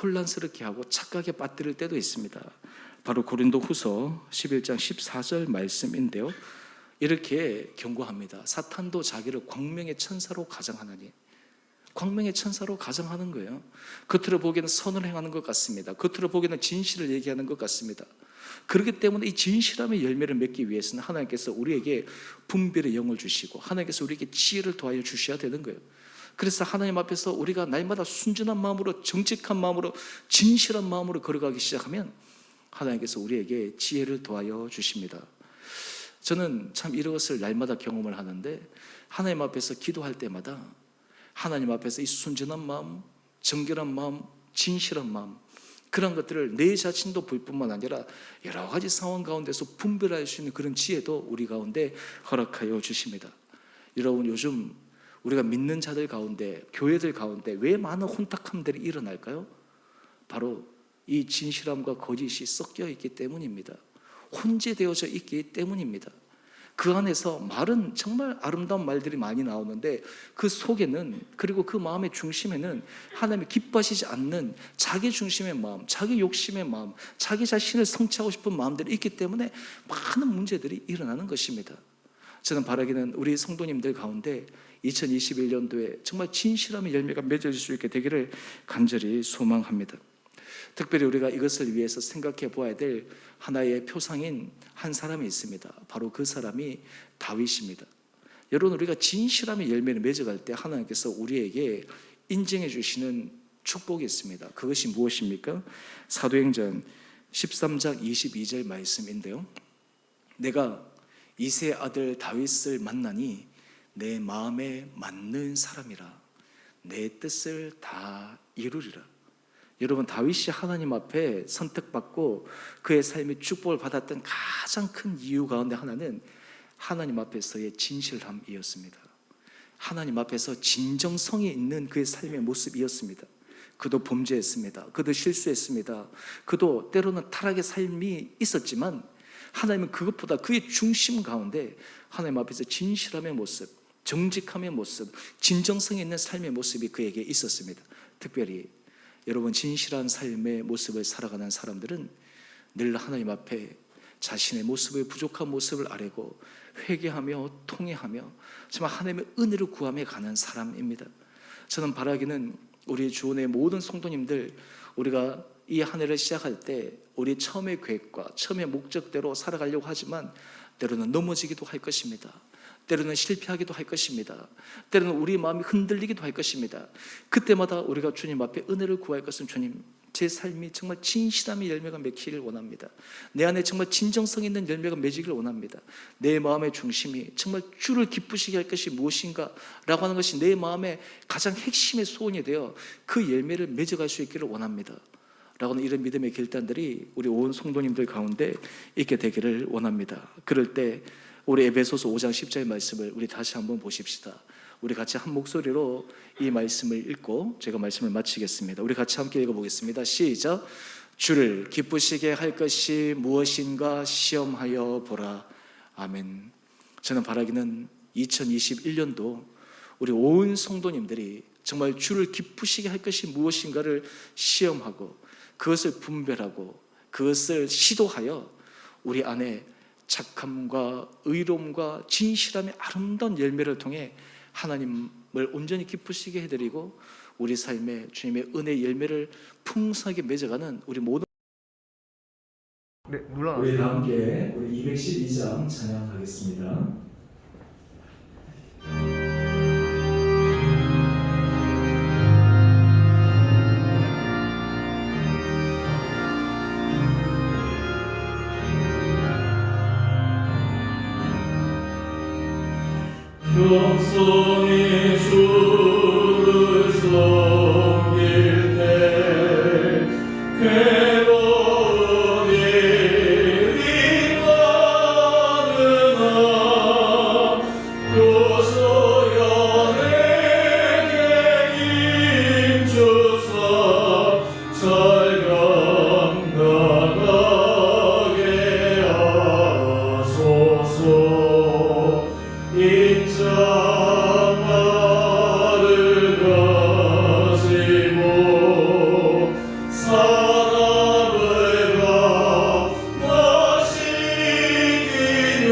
혼란스럽게 하고 착각에 빠뜨릴 때도 있습니다. 바로 고린도후서 11장 14절 말씀인데요, 이렇게 경고합니다. 사탄도 자기를 광명의 천사로 가정하나니. 광명의 천사로 가정하는 거예요. 겉으로 보기에는 선을 행하는 것 같습니다. 겉으로 보기에는 진실을 얘기하는 것 같습니다. 그렇기 때문에 이 진실함의 열매를 맺기 위해서는 하나님께서 우리에게 분별의 영을 주시고 하나님께서 우리에게 지혜를 더하여 주셔야 되는 거예요. 그래서 하나님 앞에서 우리가 날마다 순전한 마음으로, 정직한 마음으로, 진실한 마음으로 걸어가기 시작하면 하나님께서 우리에게 지혜를 더하여 주십니다. 저는 참 이것을 날마다 경험을 하는데, 하나님 앞에서 기도할 때마다 하나님 앞에서 이 순전한 마음, 정결한 마음, 진실한 마음, 그런 것들을 내 자신도 볼 뿐만 아니라 여러 가지 상황 가운데서 분별할 수 있는 그런 지혜도 우리 가운데 허락하여 주십니다. 여러분, 요즘 우리가 믿는 자들 가운데, 교회들 가운데 왜 많은 혼탁함들이 일어날까요? 바로 이 진실함과 거짓이 섞여 있기 때문입니다. 혼재되어져 있기 때문입니다. 그 안에서 말은 정말 아름다운 말들이 많이 나오는데 그 속에는, 그리고 그 마음의 중심에는 하나님이 기뻐하시지 않는 자기 중심의 마음, 자기 욕심의 마음, 자기 자신을 성취하고 싶은 마음들이 있기 때문에 많은 문제들이 일어나는 것입니다. 저는 바라기는 우리 성도님들 가운데 2021년도에 정말 진실함의 열매가 맺어질 수 있게 되기를 간절히 소망합니다. 특별히 우리가 이것을 위해서 생각해 보아야 될 하나의 표상인 한 사람이 있습니다. 바로 그 사람이 다윗입니다. 여러분, 우리가 진실함의 열매를 맺어갈 때 하나님께서 우리에게 인정해 주시는 축복이 있습니다. 그것이 무엇입니까? 사도행전 13장 22절 말씀인데요, 내가 이새의 아들 다윗을 만나니 내 마음에 맞는 사람이라, 내 뜻을 다 이루리라. 여러분, 다윗이 하나님 앞에 선택받고 그의 삶의 축복을 받았던 가장 큰 이유 가운데 하나는 하나님 앞에서의 진실함이었습니다. 하나님 앞에서 진정성이 있는 그의 삶의 모습이었습니다. 그도 범죄했습니다. 그도 실수했습니다. 그도 때로는 타락의 삶이 있었지만 하나님은 그것보다 그의 중심 가운데 하나님 앞에서 진실함의 모습, 정직함의 모습, 진정성이 있는 삶의 모습이 그에게 있었습니다. 특별히 여러분, 진실한 삶의 모습을 살아가는 사람들은 늘 하나님 앞에 자신의 모습을, 부족한 모습을 아뢰고 회개하며 통회하며 정말 하나님의 은혜를 구하며 가는 사람입니다. 저는 바라기는 우리 주원의 모든 성도님들, 우리가 이 한 해를 시작할 때 우리 처음의 계획과 처음의 목적대로 살아가려고 하지만 때로는 넘어지기도 할 것입니다. 때로는 실패하기도 할 것입니다. 때로는 우리 마음이 흔들리기도 할 것입니다. 그때마다 우리가 주님 앞에 은혜를 구할 것은 주님, 제 삶이 정말 진실함의 열매가 맺기를 원합니다. 내 안에 정말 진정성 있는 열매가 맺기를 원합니다. 내 마음의 중심이 정말 주를 기쁘시게 할 것이 무엇인가 라고 하는 것이 내 마음의 가장 핵심의 소원이 되어 그 열매를 맺어갈 수 있기를 원합니다 라고 하는 이런 믿음의 결단들이 우리 온 성도님들 가운데 있게 되기를 원합니다. 그럴 때 우리 에베소서 5장 10절 말씀을 우리 다시 한번 보십시다. 우리 같이 한 목소리로 이 말씀을 읽고 제가 말씀을 마치겠습니다. 우리 같이 함께 읽어보겠습니다. 시작. 주를 기쁘시게 할 것이 무엇인가 시험하여 보라. 아멘. 저는 바라기는 2021년도 우리 온 성도님들이 정말 주를 기쁘시게 할 것이 무엇인가를 시험하고 그것을 분별하고 그것을 시도하여 우리 안에 착함과 의로움과 진실함의 아름다운 열매를 통해 하나님을 온전히 기쁘시게 해드리고 우리 삶에 주님의 은혜의 열매를 풍성하게 맺어가는 우리 모든 우리 다 함께 우리 212장 찬양하겠습니다. 평생의 주를 섬길 때 괴로운 일이 많으나 교소연에게 힘주사 잘 감당하게 하소서. 인자말을 가지고 사람을 감화시키며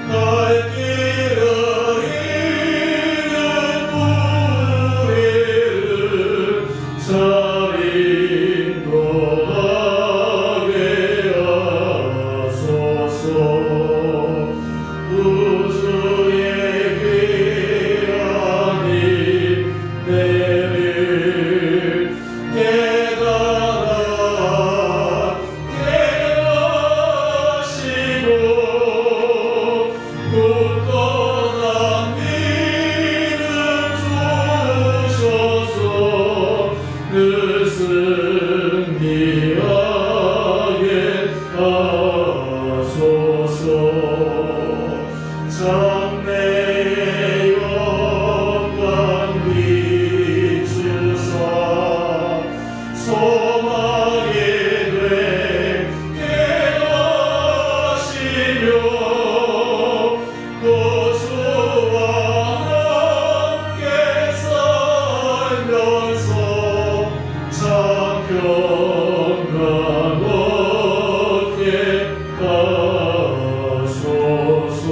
날 길을 잃은 우리를 잘 인도하게 하소서. 우주의 귀한 인내를 깨달아 깨하시고 굳건한 믿음 주셔서 늘 승리하게 하소서. 장래의 영광 비추사 소망이 되게 하시며 고수와 함께 살면서 참 평강 얻게 하소서.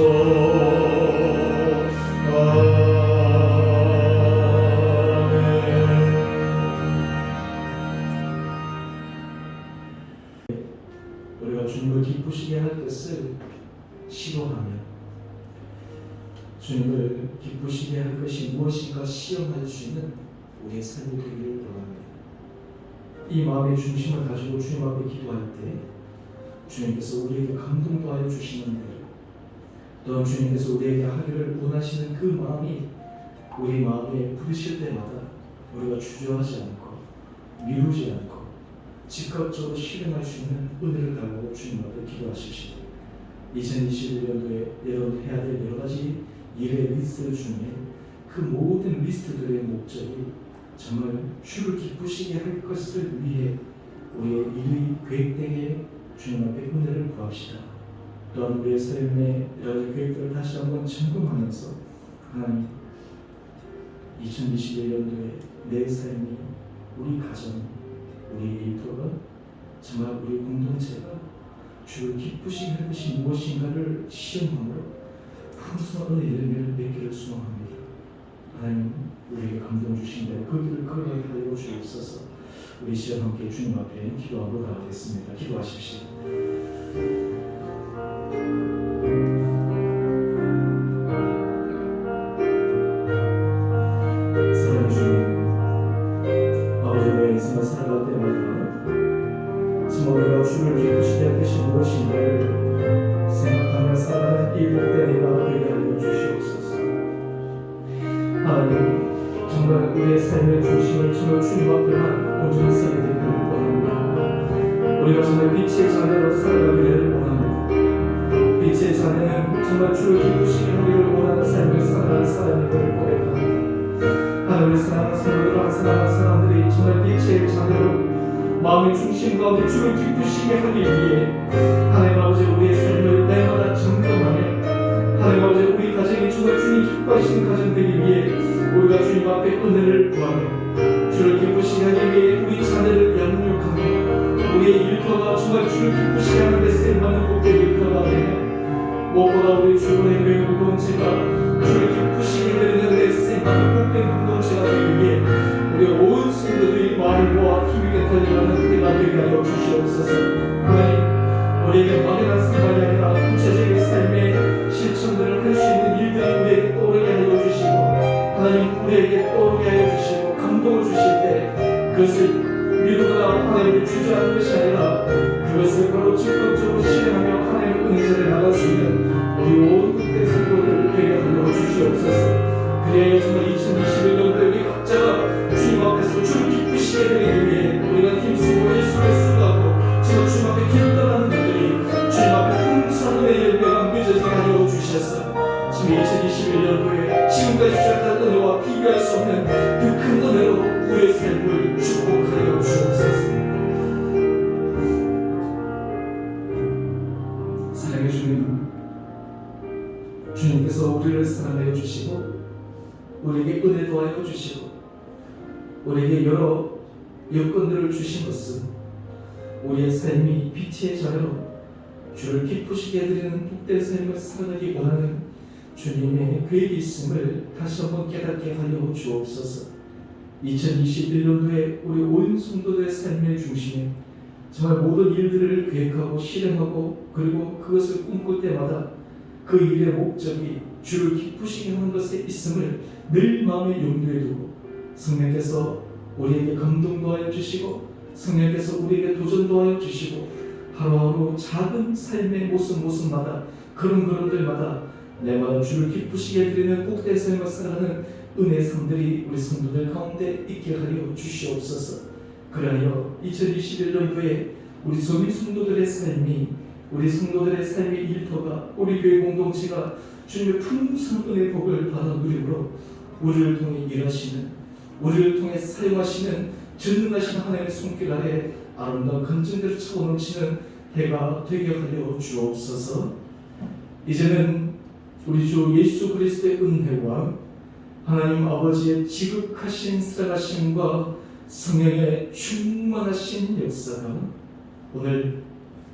우리가 주님을 기쁘시게 할 것을 시도하며 주님을 기쁘시게 할 것이 무엇인가 시험할 수 있는 우리의 삶이 되기를 원합니다. 이 마음의 중심을 가지고 주님 앞에 기도할 때 주님께서 우리에게 감동도 하여 주시는 대로 또한 주님께서 우리에게 하기를 원하시는 그 마음이 우리 마음에 부딪힐 때마다 우리가 주저하지 않고 미루지 않고 즉각적으로 실행할 수 있는 은혜를 달라고 주님 앞에 기도하십시오. 2021년도에 여러분 해야 될 여러 가지 일의 리스트 중에 그 모든 리스트들의 목적이 정말 주를 기쁘시게 할 것을 위해 우리의 일의 계획되게 주님 앞에 은혜를 구합시다. 또한 우리의 삶의 여러 가지 계획들을 다시 한번 점검하면서 하나님 2021년도에 내 삶이 우리 가정 우리 일터가 정말 우리 공동체가 주를 기쁘시게 할 것이 무엇인가를 시험함으로 풍성한 은혜의 열매를 맺기를 소망합니다. 하나님 우리에게 감동 주신 대로 그 길을 걸어가게 하여 주옵소서. 우리 시간 함께 주님 앞에 기도하고 나가겠습니다. 기도하십시오. 정말 주님 앞에만 온전히 살아가기를 원합니다. 우리가 정말 빛의 자녀로 살아가기를 원합니다. 빛의 자녀는 정말 주를 기쁘시게 하기를 원하는 삶을 살아가는 사람인 것을 고백합니다. 하나님을 사랑하는 성도들, 사랑하는 사람들이 정말 빛의 자녀로 마음의 중심 가운데 주를 기쁘시게 하기 위해 하나님 아버지 우리의 삶을 날마다 점검하며 하나님 아버지 우리 가정이 정말 주님 기뻐하시는 가정 되기 위해 우리가 주님 앞에 은혜를 구하며 주를 기쁘시게 하기 위해 우리 자녀를 양육하며 우리의 일터가 정말 주를 기쁘시게 하는 데 쓰임받는 복된 일터가 되며 무엇보다 우리 주변의 교회 공동체가 주를 기쁘시게 드리는 데 쓰임받는 복된 공동체가 되기 위해 우리 온 성도들이 말을 모아 힘있게 달려가는 그가 되게 하여 주시옵소서. 하나님 우리에게 막연한 생각이 아니라 구체적인 삶의 실천들을 할 수 있는 일들이 우리에게 떠오르게 하여 주시고 하나님 우리에게 떠오르게 하여 주시고 감동을 주실 때 그것을 미루거나 하나님을 주저하는 것이 아니라 그것을 바로 적극적으로 실행하며 하나님의 은혜자리에 나갈 수 있는 우리 온 국대 성도들을 되게 하여 주시옵소서. 그래야 정말 2021년도에 우리 각자가 주님 앞에서 주를 기쁘시게 되기 위해 우리가 힘쓰고 예수를 수고하고 정말 주님 앞에 길 떠나는 것들이 주님 앞에 풍성한 은혜의 열매가 맺어지게 하여 주셔서 지금 2021년도에 지금까지 주셨던 은혜와 비교할 수 없는 그 큰 은혜로 우리의 삶을 축복하여 주옵소서. 사랑해 주님, 주님께서 우리를 사랑하여 주시고 우리에게 은혜 도하여 주시고 우리에게 여러 여건들을 주신 것은 우리의 삶이 빛의 자녀로 주를 기쁘시게 해드리는 복된 삶을 살아가기 원하는 주님의 계획이 있음을 다시 한번 깨닫게 하여 주옵소서. 2021년도에 우리 온 성도들의 삶의 중심에 정말 모든 일들을 계획하고 실행하고 그리고 그것을 꿈꿀 때마다 그 일의 목적이 주를 기쁘시게 하는 것에 있음을 늘 마음의 염두에 두고 성령께서 우리에게 감동도 하여 주시고 성령께서 우리에게 도전도 하여 주시고 하루하루 작은 삶의 모습마다 걸음걸음들마다 내마다 주를 기쁘시게 해드리는 복된 삶을 살아가는 은혜 삶들이 우리 성도들 가운데 있게 하여 주시옵소서. 그리하여 2021년도에 우리 소민 성도들의 삶이 우리 성도들의 삶의 일터가 우리 교회 공동체가 주님의 풍성한 은혜의 복을 받아 누리므로 우리를 통해 일하시는 우리를 통해 사용하시는 전능하신 하나님의 손길 아래 아름다운 건전대로 차고 넘치는 해가 되게 하여 주옵소서. 이제는 우리 주 예수 그리스도의 은혜와 하나님 아버지의 지극하신 살아가심과 성령의 충만하신 역사가 오늘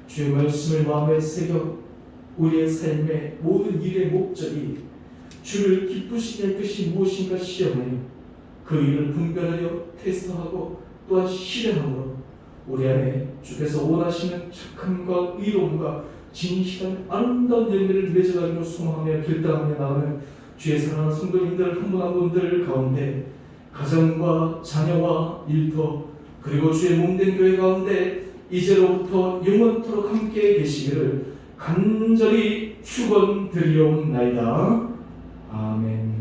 주의 말씀을 마음에 새겨 우리의 삶의 모든 일의 목적이 주를 기쁘시게 할 것이 무엇인가 시험하여 그 일을 분별하여 테스트하고 또한 실행함으로 우리 안에 주께서 원하시는 착함과 의로움과 진실한 아름다운 열매를 맺어가지고 소망하며 결단하며 나가는 주의 사랑하는 성도님들 한 분 한 분들 가운데 가정과 자녀와 일터 그리고 주의 몸된 교회 가운데 이제로부터 영원토록 함께 계시기를 간절히 축원드리옵나이다. 아멘.